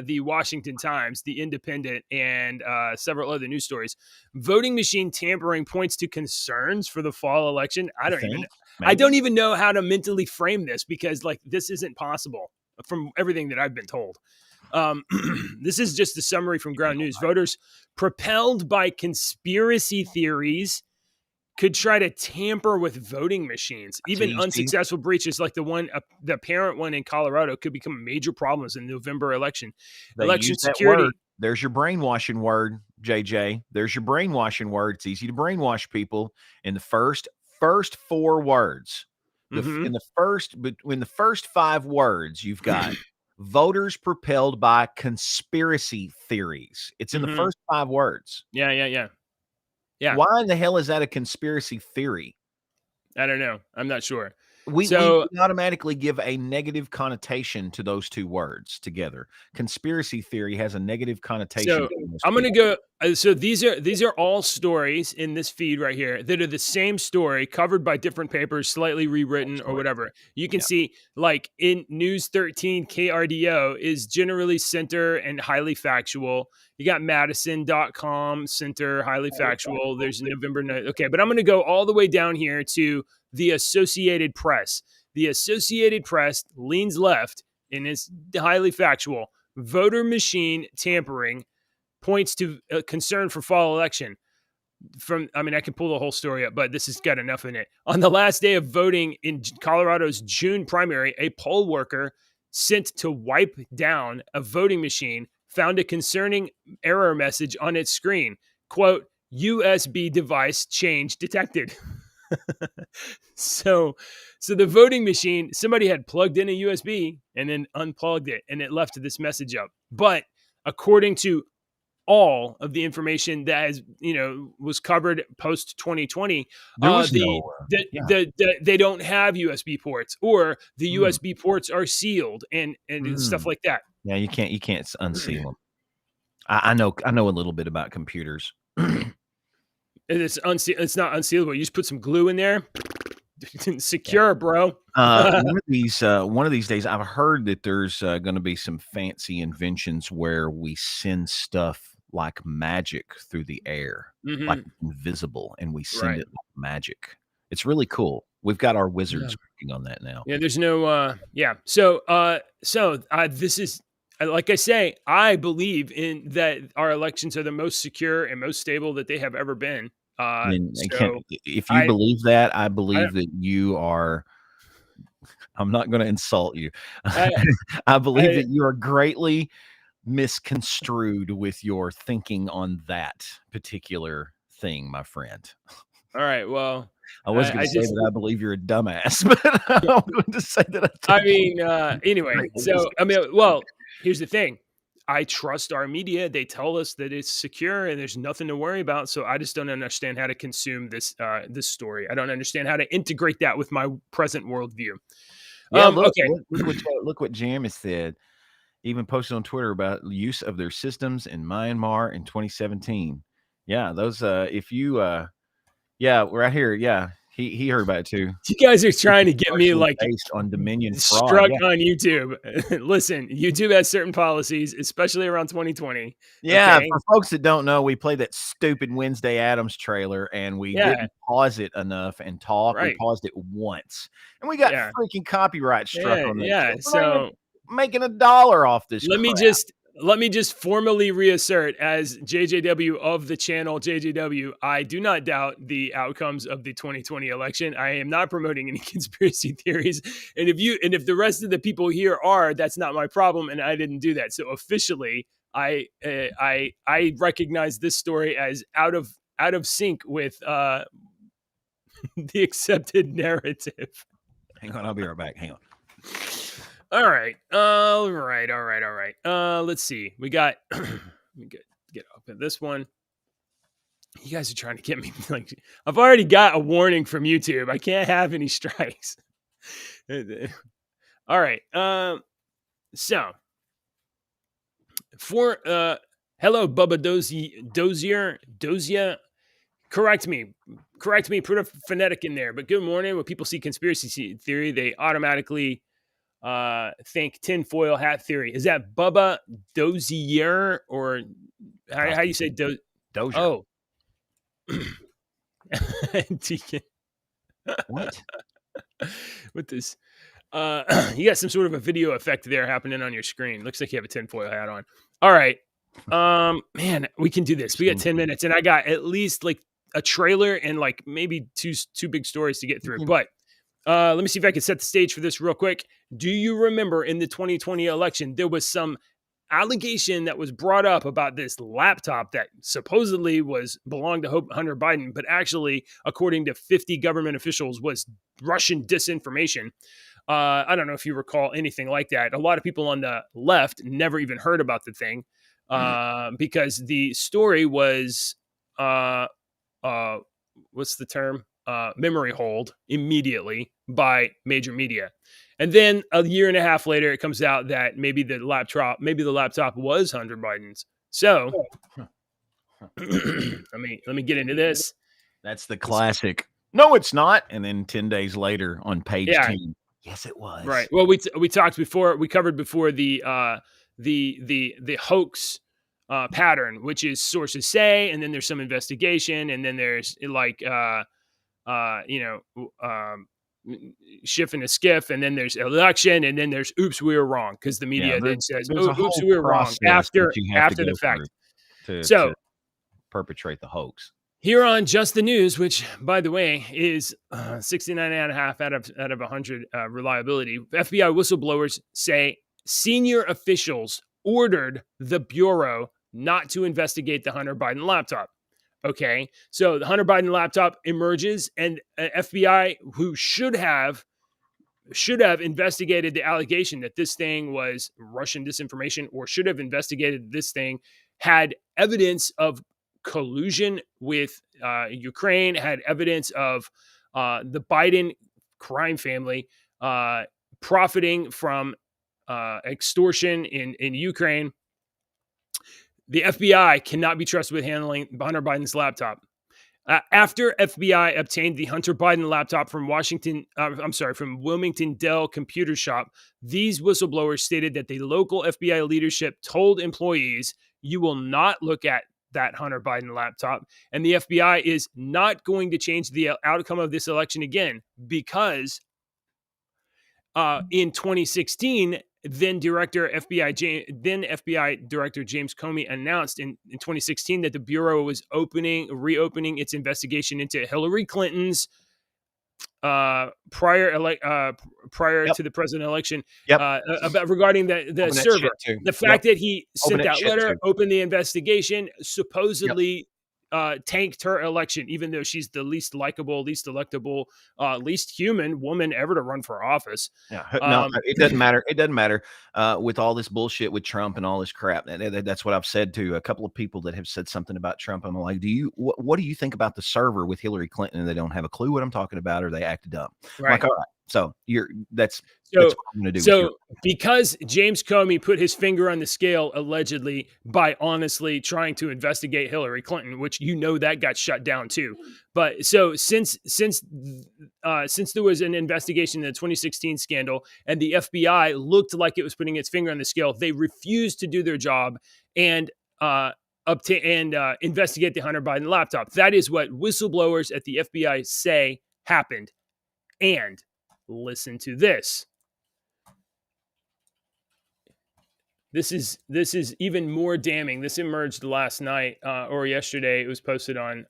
the Washington Times, the Independent, and several other news stories. Voting machine tampering points to concerns for the fall election. I don't even know how to mentally frame this, because like this isn't possible from everything that I've been told. This is just a summary from Ground News. Voters propelled by conspiracy theories could try to tamper with voting machines. Even unsuccessful breaches like the apparent one in Colorado could become major problems in the November election. Election security. There's your brainwashing word, JJ. There's your brainwashing word. It's easy to brainwash people in the first 4 words. In the first 5 words, you've got voters propelled by conspiracy theories. It's in the first 5 words. Yeah. Why in the hell is that a conspiracy theory? I don't know. I'm not sure. We automatically give a negative connotation to those 2 words together. Conspiracy theory has a negative connotation. So I'm going to go. So these are all stories in this feed right here that are the same story covered by different papers, slightly rewritten or whatever. You can see like in News 13, KRDO is generally center and highly factual. You got Madison.com, center, highly factual. There's November. Okay, but I'm going to go all the way down here to the Associated Press. The Associated Press leans left and is highly factual. Voter machine tampering points to a concern for fall election. I can pull the whole story up, but this has got enough in it. On the last day of voting in Colorado's June primary, a poll worker sent to wipe down a voting machine found a concerning error message on its screen. Quote, USB device change detected. So the voting machine, somebody had plugged in a USB and then unplugged it, and it left this message up. But according to all of the information that was covered post 2020, they don't have USB ports, or the USB ports are sealed and stuff like that. Yeah, you can't unseal them. I know a little bit about computers. It's not unsealable. You just put some glue in there. Secure, bro. One of these days, I've heard that there's going to be some fancy inventions where we send stuff like magic through the air, like invisible, and we send it like magic. It's really cool. We've got our wizards working on that now. Yeah, there's no. So this is. Like I say, I believe in that our elections are the most secure and most stable that they have ever been. If you believe that, I believe that you are. I'm not going to insult you. I believe that you are greatly misconstrued with your thinking on that particular thing, my friend. All right. Well, I was going to say that I believe you're a dumbass, but I'm going to say that. Anyway. So well. Here's the thing. I trust our media. They tell us that it's secure and there's nothing to worry about. So I just don't understand how to consume this story. I don't understand how to integrate that with my present worldview. Yeah, look what Jam has said. Even posted on Twitter about use of their systems in Myanmar in 2017. Yeah, those right here. Yeah. He heard about it too. You guys are trying to get me based on Dominion fraud. Struck on YouTube. Listen, YouTube has certain policies, especially around 2020. Yeah, okay? For folks that don't know, we played that stupid Wednesday Addams trailer and we didn't pause it enough and talk. Right. We paused it once, and we got freaking copyright struck on that. Yeah, so making $1 off this. Let me just formally reassert, as JJW of the channel JJW, I do not doubt the outcomes of the 2020 election. I am not promoting any conspiracy theories. And if the rest of the people here are, that's not my problem, and I didn't do that. So officially, I recognize this story as out of sync with the accepted narrative. Hang on, I'll be right back. Hang on. All right. Let's see. We got. Let me get open this one. You guys are trying to get me. I've already got a warning from YouTube. I can't have any strikes. All right. So for hello, Bubba Dozier. Correct me. Put a phonetic in there. But good morning. When people see conspiracy theory, they automatically think tinfoil hat theory. Is that Bubba Dozier, or how you say Dozier? Oh. Deacon. What? With this you got some sort of a video effect there happening on your screen. Looks like you have a tinfoil hat on. All right. Man, we can do this. We got 10 minutes, and I got at least like a trailer and like maybe two big stories to get through. But let me see if I can set the stage for this real quick. Do you remember in the 2020 election, there was some allegation that was brought up about this laptop that supposedly belonged to Hunter Biden, but actually, according to 50 government officials, was Russian disinformation? I don't know if you recall anything like that. A lot of people on the left never even heard about the thing because the story was, what's the term? Memory hold immediately by major media. And then a year and a half later, it comes out that maybe the laptop was Hunter Biden's. So let me get into this. That's the classic. No, it's not. And then 10 days later on page 10. Yes, it was. Right. Well, we talked before. We covered before the hoax pattern, which is sources say, and then there's some investigation, and then there's like shift and a skiff, and then there's election, and then there's oops, we were wrong, because the media then says oops, we were wrong after the fact to perpetrate the hoax. Here on Just the News, which, by the way, is 69.5 out of 100 reliability, FBI whistleblowers say senior officials ordered the Bureau not to investigate the Hunter Biden laptop. Okay, so the Hunter Biden laptop emerges, and FBI, who should have investigated the allegation that this thing was Russian disinformation, or should have investigated this thing, had evidence of collusion with Ukraine, had evidence of the Biden crime family profiting from extortion in Ukraine. The FBI cannot be trusted with handling Hunter Biden's laptop. After FBI obtained the Hunter Biden laptop from Wilmington Dell Computer Shop, these whistleblowers stated that the local FBI leadership told employees, "You will not look at that Hunter Biden laptop," and the FBI is not going to change the outcome of this election again because in 2016, then FBI Director James Comey announced in 2016 that the Bureau was reopening its investigation into Hillary Clinton's prior to the president election about regarding the server. The fact that he sent that letter, opened the investigation, supposedly tanked her election, even though she's the least likable, least electable, least human woman ever to run for office. Yeah, no, it doesn't matter. It doesn't matter with all this bullshit with Trump and all this crap. That's what I've said to a couple of people that have said something about Trump. I'm like, what do you think about the server with Hillary Clinton? And they don't have a clue what I'm talking about, or they act dumb. Right. Like, all right. So that's what I'm going to do. So because James Comey put his finger on the scale allegedly by honestly trying to investigate Hillary Clinton, which that got shut down too. But so since there was an investigation in the 2016 scandal and the FBI looked like it was putting its finger on the scale, they refused to do their job and investigate the Hunter Biden laptop. That is what whistleblowers at the FBI say happened. And listen to this. This is even more damning. This emerged last night or yesterday. It was posted on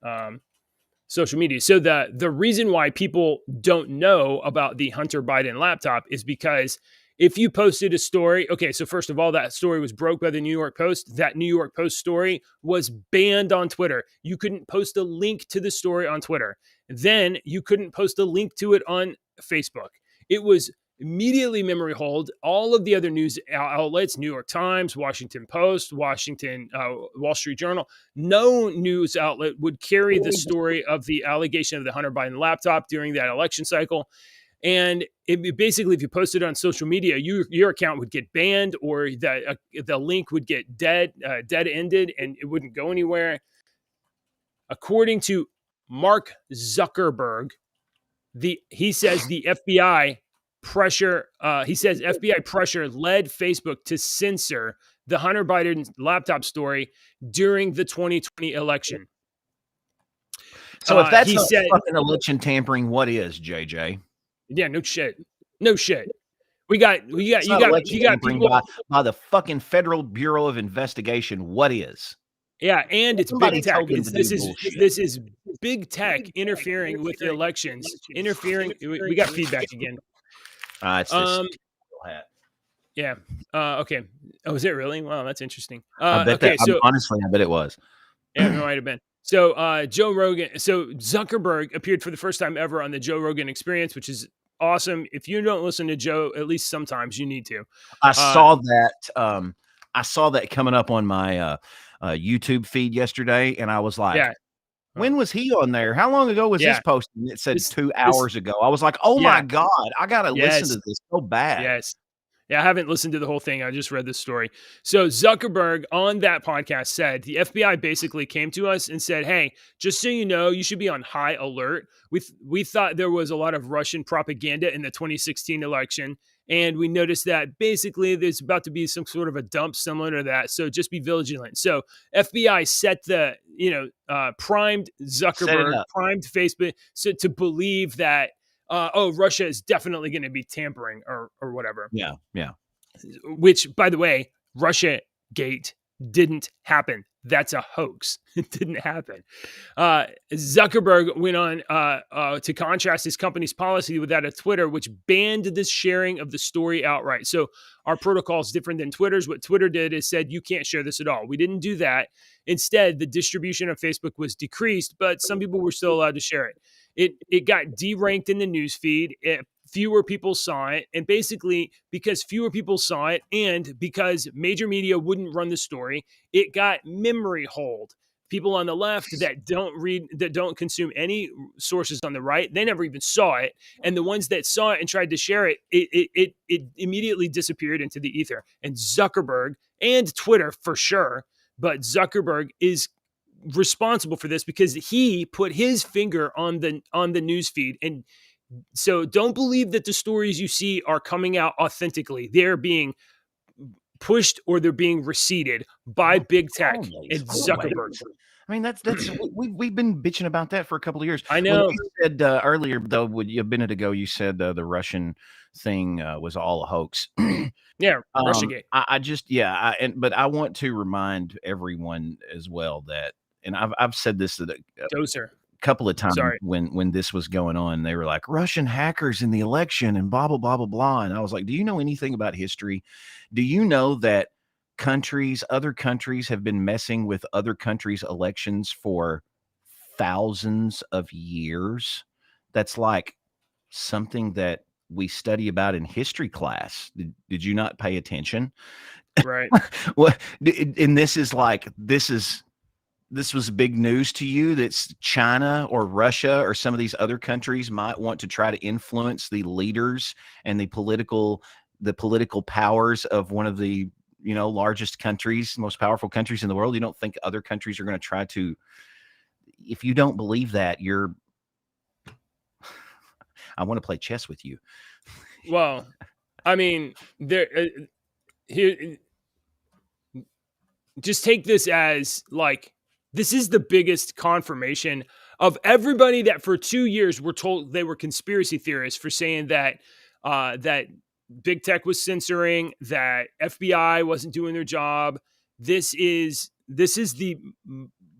social media. So the reason why people don't know about the Hunter Biden laptop is because if you posted a story, okay, so first of all, that story was broke by the New York Post. That New York Post story was banned on Twitter. You couldn't post a link to the story on Twitter. Then you couldn't post a link to it on Facebook. It was immediately memory hold. All of the other news outlets, New York Times, Washington Post, Wall Street Journal, no news outlet would carry the story of the allegation of the Hunter Biden laptop during that election cycle. And basically, if you posted it on social media, your account would get banned, or the link would get dead ended, and it wouldn't go anywhere. According to Mark Zuckerberg, he says the FBI pressure. He says FBI pressure led Facebook to censor the Hunter Biden laptop story during the 2020 election. So if that's not fucking election tampering, what is, JJ? Yeah, no shit. You got people by the fucking Federal Bureau of Investigation. What is? Yeah, and it's big tech. This is big tech interfering with the elections. We got feedback again. It's this hat. Yeah. Okay. Oh, is it really? Wow, that's interesting. Honestly, I bet it was. Yeah, it might have been. So Joe Rogan. So Zuckerberg appeared for the first time ever on the Joe Rogan Experience, which is awesome. If you don't listen to Joe, at least sometimes you need to. I saw that. I saw that coming up on my YouTube feed yesterday, and I was like, when was he on there? How long ago was this posted? It said 2 hours ago. I was like, oh my God, I got to listen to this so bad. Yes. Yeah, I haven't listened to the whole thing. I just read this story. So Zuckerberg on that podcast said the FBI basically came to us and said, hey, just so you know, you should be on high alert. We thought there was a lot of Russian propaganda in the 2016 election. And we noticed that basically there's about to be some sort of a dump similar to that. So just be vigilant. So FBI set primed Zuckerberg, primed Facebook to believe that, Russia is definitely going to be tampering or whatever. Yeah. Which, by the way, Russia Gate didn't happen. That's a hoax. It didn't happen. Zuckerberg went on to contrast his company's policy with that of Twitter, which banned the sharing of the story outright. So our protocol is different than Twitter's. What Twitter did is said, you can't share this at all. We didn't do that. Instead, the distribution of Facebook was decreased, but some people were still allowed to share it. It got deranked in the news feed. Fewer people saw it. And basically, because fewer people saw it and because major media wouldn't run the story, it got memory hold. People on the left that don't consume any sources on the right, they never even saw it. And the ones that saw it and tried to share it, it immediately disappeared into the ether. And Zuckerberg and Twitter for sure, but Zuckerberg is responsible for this because he put his finger on the news feed. And so don't believe that the stories you see are coming out authentically. They're being pushed or they're being receded by big tech and Zuckerberg. I mean, that's we've been bitching about that for a couple of years. I know. Well, you said earlier, though, a minute ago, you said the Russian thing was all a hoax. Yeah, Russiagate. But I want to remind everyone as well that, and I've said this Dozer. couple of times when this was going on, they were like Russian hackers in the election and blah, blah, blah, blah, blah. And I was like, do you know anything about history? Do you know that other countries have been messing with other countries' elections for thousands of years? That's like something that we study about in history class. Did you not pay attention? Right. And this was big news to you that China or Russia or some of these other countries might want to try to influence the leaders and the political powers of one of the, largest countries, most powerful countries in the world? You don't think other countries are going to try to? If you don't believe that, I want to play chess with you. Well, I mean, here, just take this as like, this is the biggest confirmation of everybody that for 2 years were told they were conspiracy theorists for saying that that big tech was censoring, that FBI wasn't doing their job. This is the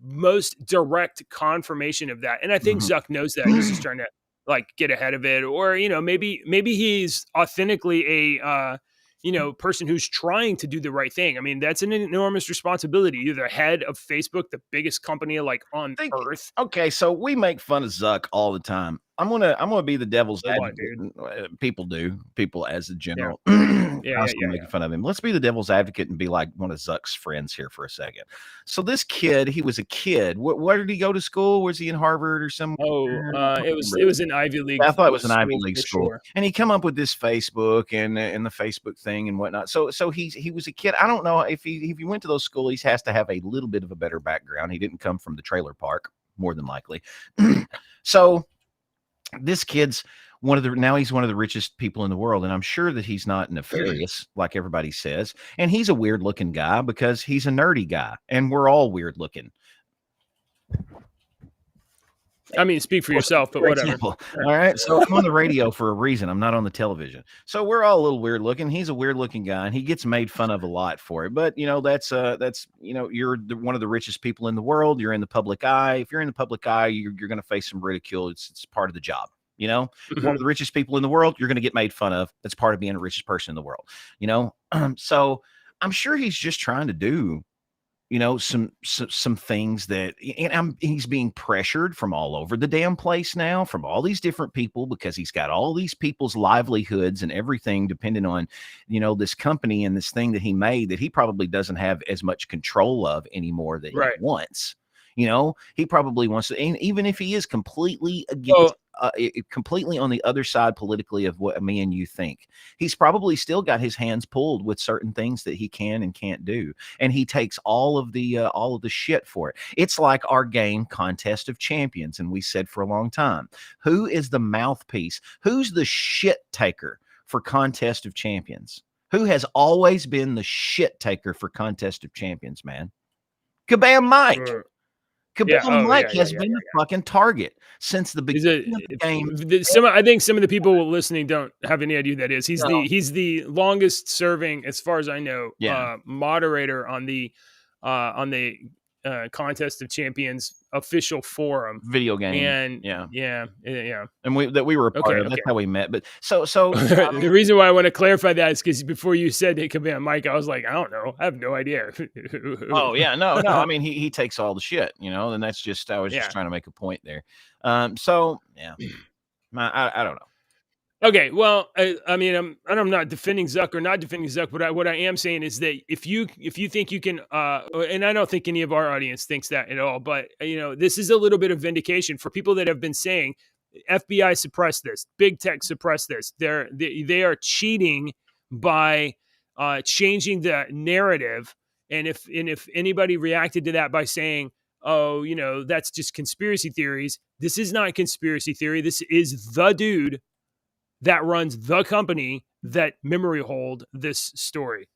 most direct confirmation of that. And I think Zuck knows that. He's just trying to like get ahead of it, or maybe he's authentically a person who's trying to do the right thing. I mean, that's an enormous responsibility. You're the head of Facebook, the biggest company like on earth. Okay, so we make fun of Zuck all the time. I'm gonna be the devil's advocate. People as a general, making fun of him. Let's be the devil's advocate and be like one of Zuck's friends here for a second. So this kid, he was a kid. Where did he go to school? Was he in Harvard or somewhere? It was an Ivy League. I thought it was an Ivy League school. Sure. And he come up with this Facebook and the Facebook thing and whatnot. So he was a kid. I don't know if he went to those schools, he has to have a little bit of a better background. He didn't come from the trailer park, more than likely. So this kid's he's one of the richest people in the world. And I'm sure that he's not nefarious like everybody says. And he's a weird looking guy because he's a nerdy guy and we're all weird looking. I mean, speak for yourself, but whatever. All right. So I'm on the radio for a reason. I'm not on the television. So we're all a little weird looking. He's a weird looking guy and he gets made fun of a lot for it. But that's you're one of the richest people in the world. You're in the public eye. If you're in the public eye, you're going to face some ridicule. It's part of the job. One of the richest people in the world, you're going to get made fun of. That's part of being the richest person in the world. So I'm sure he's just trying to do some things that, and he's being pressured from all over the damn place now, from all these different people, because he's got all these people's livelihoods and everything depending on, this company and this thing that he made that he probably doesn't have as much control of anymore that he wants. He probably wants to, and even if he is completely against, completely on the other side politically of what me and you think, he's probably still got his hands pulled with certain things that he can and can't do, and he takes all of the shit for it. It's like our game Contest of Champions, and we said for a long time, who is the mouthpiece? Who's the shit taker for Contest of Champions? Who has always been the shit taker for Contest of Champions, man? Kabam Mike. Mike has been the fucking target since the beginning of the game. I think some of the people listening don't have any idea who that is. He's the longest serving, as far as I know, moderator on the Contest of Champions official forum. Video game. And yeah. And we were a part of. Okay. That's how we met. But so the reason why I want to clarify that is because before you said it could be on mic, I was like, I don't know, I have no idea. Oh yeah, no. I memean, he takes all the shit, and that's just I was just trying to make a point there. So yeah, I don't know. Okay, well, I mean, I'm not defending Zuck or not defending Zuck, but what I am saying is that if you think you can, and I don't think any of our audience thinks that at all, but this is a little bit of vindication for people that have been saying FBI suppressed this, big tech suppressed this. They are cheating by changing the narrative, and if anybody reacted to that by saying, oh, that's just conspiracy theories, this is not conspiracy theory. This is the dude that runs the company that memory hold this story.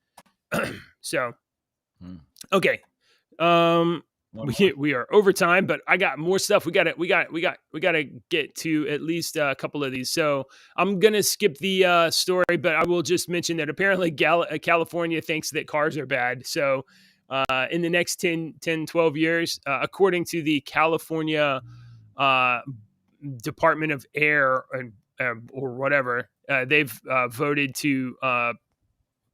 So, okay. We are over time, but I got more stuff. We got to get to at least a couple of these. So I'm going to skip the story, but I will just mention that apparently California thinks that cars are bad. So in the next 10, 12 years, according to the California Department of Air and or whatever, they've voted to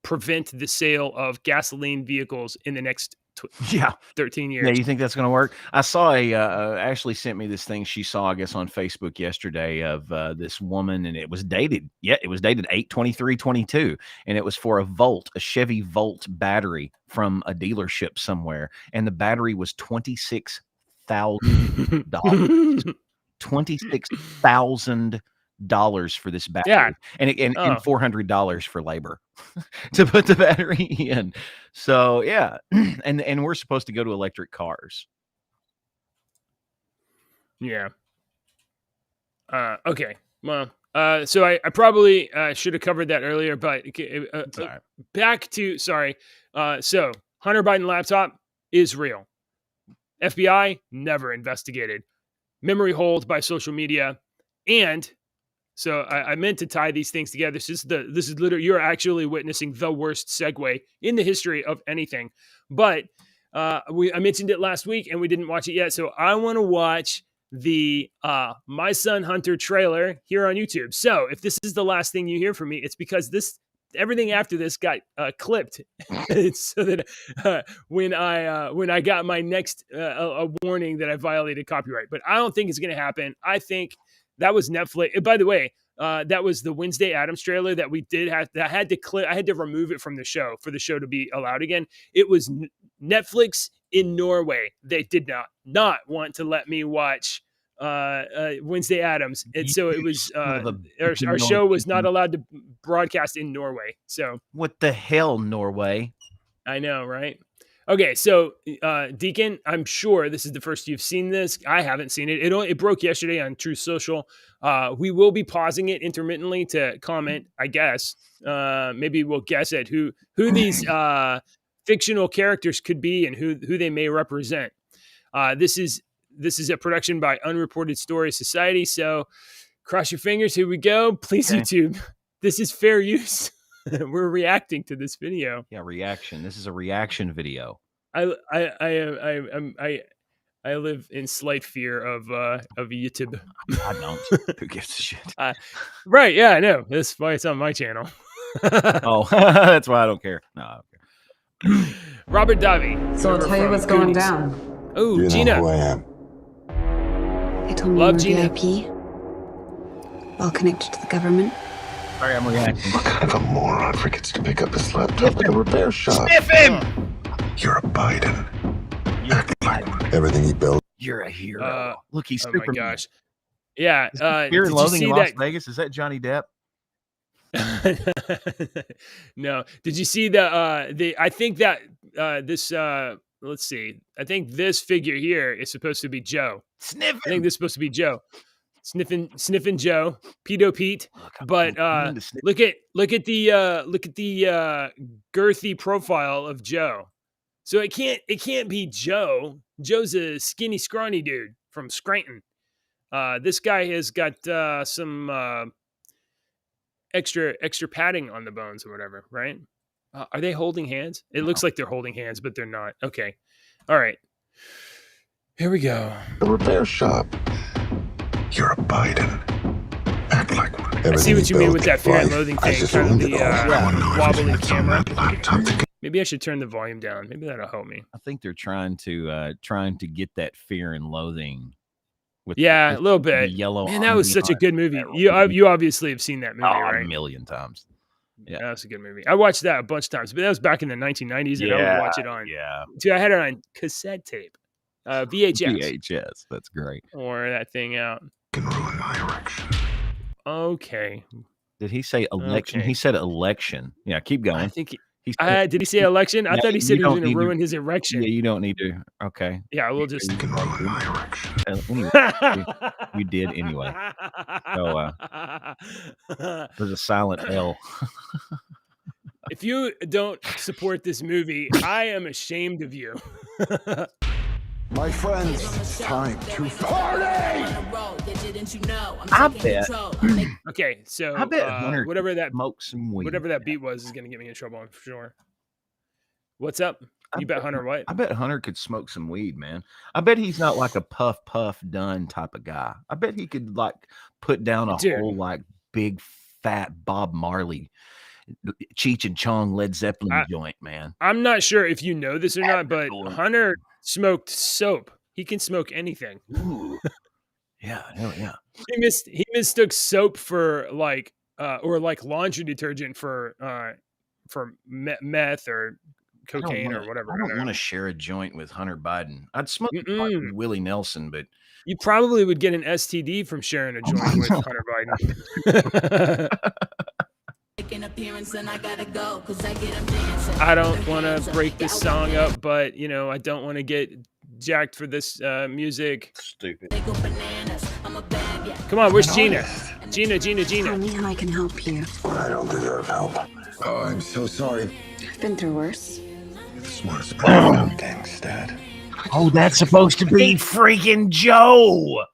prevent the sale of gasoline vehicles in the next 13 years. Yeah, you think that's going to work? I saw Ashley sent me this thing she saw, I guess, on Facebook yesterday of this woman, and it was dated. Yeah, it was dated 8/23/22, and it was for a Chevy Volt battery from a dealership somewhere, and the battery was $26,000. $26,000 for this battery, and $400 for labor to put the battery in. So yeah, and we're supposed to go to electric cars. Yeah. Okay. Well, so I probably should have covered that earlier, but back to so Hunter Biden laptop is real. FBI never investigated. Memory hold by social media, and so I meant to tie these things together. This is literally, you're actually witnessing the worst segue in the history of anything. But I mentioned it last week and we didn't watch it yet. So I want to watch the My Son Hunter trailer here on YouTube. So if this is the last thing you hear from me, it's because everything after this got clipped, so that when I got my next a warning that I violated copyright. But I don't think it's going to happen. I think that was Netflix. By the way, that was the Wednesday Addams trailer that we did have. I had to clip. I had to remove it from the show for the show to be allowed again. It was Netflix in Norway. They did not want to let me watch Wednesday Addams, and so it was our show was not allowed to broadcast in Norway. So what the hell, Norway? I know, right? Okay, so Deacon, I'm sure this is the first you've seen this. I haven't seen it. It broke yesterday on True Social. We will be pausing it intermittently to comment, I guess. Maybe we'll guess at who these fictional characters could be and who they may represent. This is a production by Unreported Story Society. So cross your fingers. Here we go. Please, okay. YouTube. This is fair use. We're reacting to this video. Yeah, reaction. This is a reaction video. I live in slight fear of YouTube. I don't. Who gives a shit? Right? Yeah, I know. That's why it's on my channel. Oh, that's why I don't care. No, I don't care. Robert Davi. So I'll tell you what's going down. Oh, Gina. Know who I am? They told me Love you were Gina. VIP. Well connected to the government. Sorry, I'm reacting. What kind of a moron forgets to pick up his laptop at a repair shop? Sniff him! You're a Biden. Act like everything he built. You're a hero. Look, he's Oh Superman. my gosh. Yeah. Fear and did you Loathing see in Las that? Vegas? Is that Johnny Depp? No. Did you see the I think that this let's see. I think this figure here is supposed to be Joe. Sniffing. I think this is supposed to be Joe. Sniffing Joe, Pedo Pete. But look at the girthy profile of Joe. So it can't be Joe. Joe's a skinny, scrawny dude from Scranton. This guy has got some extra padding on the bones or whatever, right? Are they holding hands? It looks like they're holding hands, but they're not. Okay. All right. Here we go. The repair shop. You're a Biden. Act like one. I see what you mean with that Fear and Loathing thing. Kind of the wobbly camera. Maybe I should turn the volume down. Maybe that'll help me. I think they're trying to get that Fear and Loathing. With a little bit. The yellow. Man, that was such a good movie. You obviously have seen that movie, right? A million times. Yeah, that's a good movie. I watched that a bunch of times, but that was back in the 1990s, and I would watch it on. Yeah. Dude, I had it on cassette tape, VHS. VHS. That's great. Or that thing out. Can ruin my erection. Okay. Did he say election? Okay. He said election. Yeah, keep going. I think did he say election? I thought he said he was going to ruin his erection. Yeah, you don't need to. Okay. Yeah, we'll just. Can ruin my erection. Anyway, you did anyway. So there's a silent L. If you don't support this movie, I am ashamed of you. My friends, it's time to party! I bet. Okay, so I bet Hunter whatever that smoked some weed. Whatever that beat was is going to get me in trouble, I'm sure. What's up? You bet Hunter what? I bet Hunter could smoke some weed, man. I bet he's not like a puff done type of guy. I bet he could like put down a whole like big fat Bob Marley, Cheech and Chong Led Zeppelin joint, man. I'm not sure if you know this or not, but Hunter smoked soap. He can smoke anything. Yeah, hell yeah. He mistook soap for like or like laundry detergent for meth or cocaine or whatever. I don't want to share a joint with Hunter Biden. I'd smoke with Willie Nelson, but you probably would get an STD from sharing a joint with Hunter Biden. I don't want to break this song up, but I don't want to get jacked for this music. Stupid. Come on, where's Gina? Gina. Tell me how I can help you. I don't deserve help. Oh, I'm so sorry. I've been through worse. You're the smartest person. Thanks, Dad. Oh, that's supposed to be freaking Joe.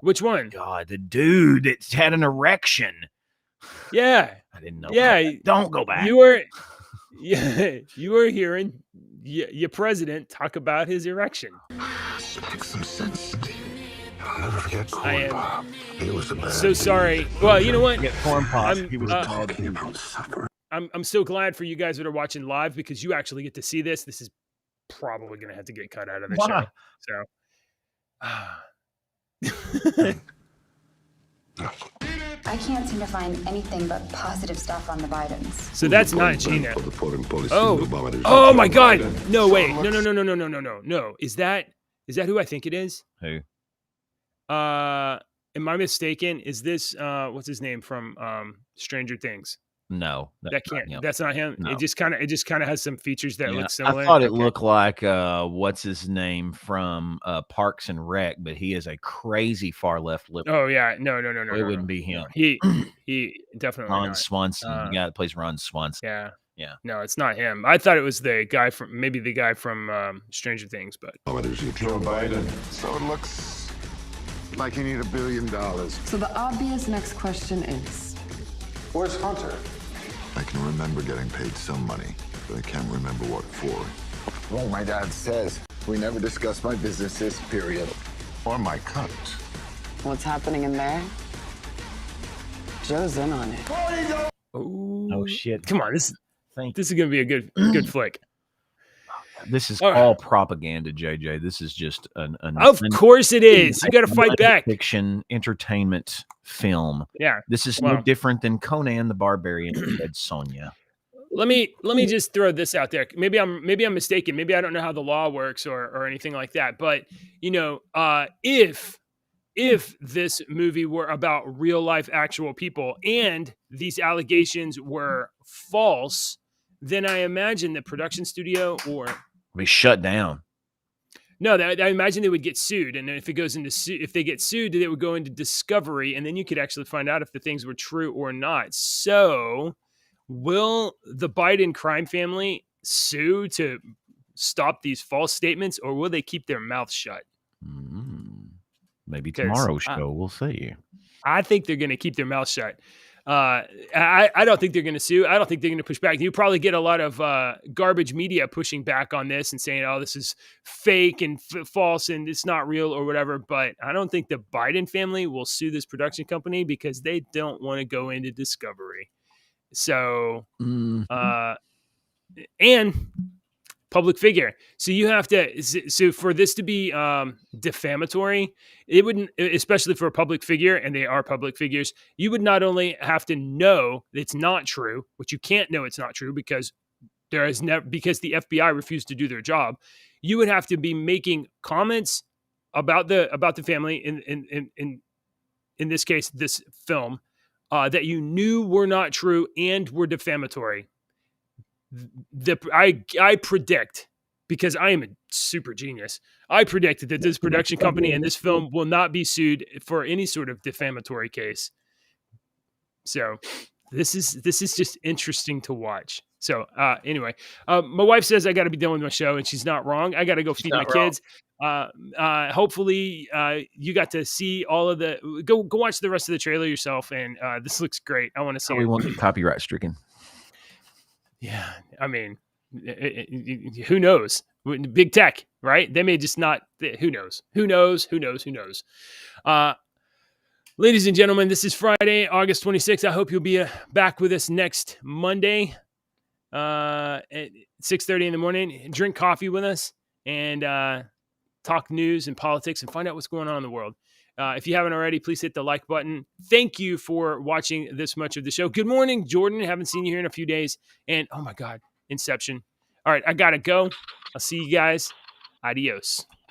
Which one? God, the dude that had an erection. Yeah. I didn't know. Yeah. Don't go back. You were hearing your president talk about his erection. Makes some sense. I'll never forget I Corn Pop. He was the best. So sorry. Well, you know what? Corn Pop. He was talking about suffering. I'm so glad for you guys that are watching live because you actually get to see this. This is probably going to have to get cut out of the show. So. I can't seem to find anything but positive stuff on the Bidens. So that's not Gina. Oh my God! No way! No! Is that who I think it is? Who? Am I mistaken? Is this what's his name from Stranger Things? No, that's not him. No. It just kind of has some features that look similar. I thought it looked like what's his name from Parks and Rec, but he is a crazy far left liberal. Oh yeah, no. It wouldn't be him. He definitely Ron not. Swanson, the guy that plays Ron Swanson. Yeah. No, it's not him. I thought it was the guy from Stranger Things, but Joe Biden. So it looks like you need $1 billion. So the obvious next question is, Where's Hunter? I can remember getting paid some money, but I can't remember what for. Well, my dad says we never discuss my businesses, period. Or my cut. what's happening in there? Joe's in on it. Oh shit! Come on, this is gonna be a good flick. This is all propaganda, JJ. This is just of course it is. You got to fight back. Fiction, entertainment film. Yeah. This is no different than Conan the Barbarian and Red Sonja. Let me just throw this out there. Maybe I'm mistaken. Maybe I don't know how the law works or anything like that. But if this movie were about real life actual people and these allegations were false, then I imagine the production studio be shut down. No, I imagine they would get sued, and if they get sued, they would go into discovery, and then you could actually find out if the things were true or not. So, will the Biden crime family sue to stop these false statements, or will they keep their mouth shut? Maybe tomorrow's show, we'll see. I think they're going to keep their mouth shut. I don't think they're going to sue. I don't think they're going to push back. You probably get a lot of garbage media pushing back on this and saying, "Oh, this is fake and false and it's not real or whatever." But I don't think the Biden family will sue this production company because they don't want to go into discovery. So, and public figure. So you have to. So for this to be defamatory, it wouldn't, especially for a public figure, and they are public figures. You would not only have to know it's not true, which you can't know it's not true because there is never, because the FBI refused to do their job. You would have to be making comments about the family in this case, this film, that you knew were not true and were defamatory. I predict, because I am a super genius, I predict that this production company and this film will not be sued for any sort of defamatory case. So this is just interesting to watch. So anyway, my wife says I got to be done with my show, and she's not wrong. I got to go feed my kids. Hopefully you got to see all of the go watch the rest of the trailer yourself, and this looks great. I want to see it. We won't get copyright stricken. Yeah, I mean, who knows? Big tech, right? They may just not. Who knows? Who knows? Ladies and gentlemen, this is Friday, August 26th. I hope you'll be back with us next Monday at 6:30 in the morning. Drink coffee with us and talk news and politics and find out what's going on in the world. If you haven't already, please hit the like button. Thank you for watching this much of the show. Good morning, Jordan. Haven't seen you here in a few days. And oh my God, Inception. All right, I got to go. I'll see you guys. Adios.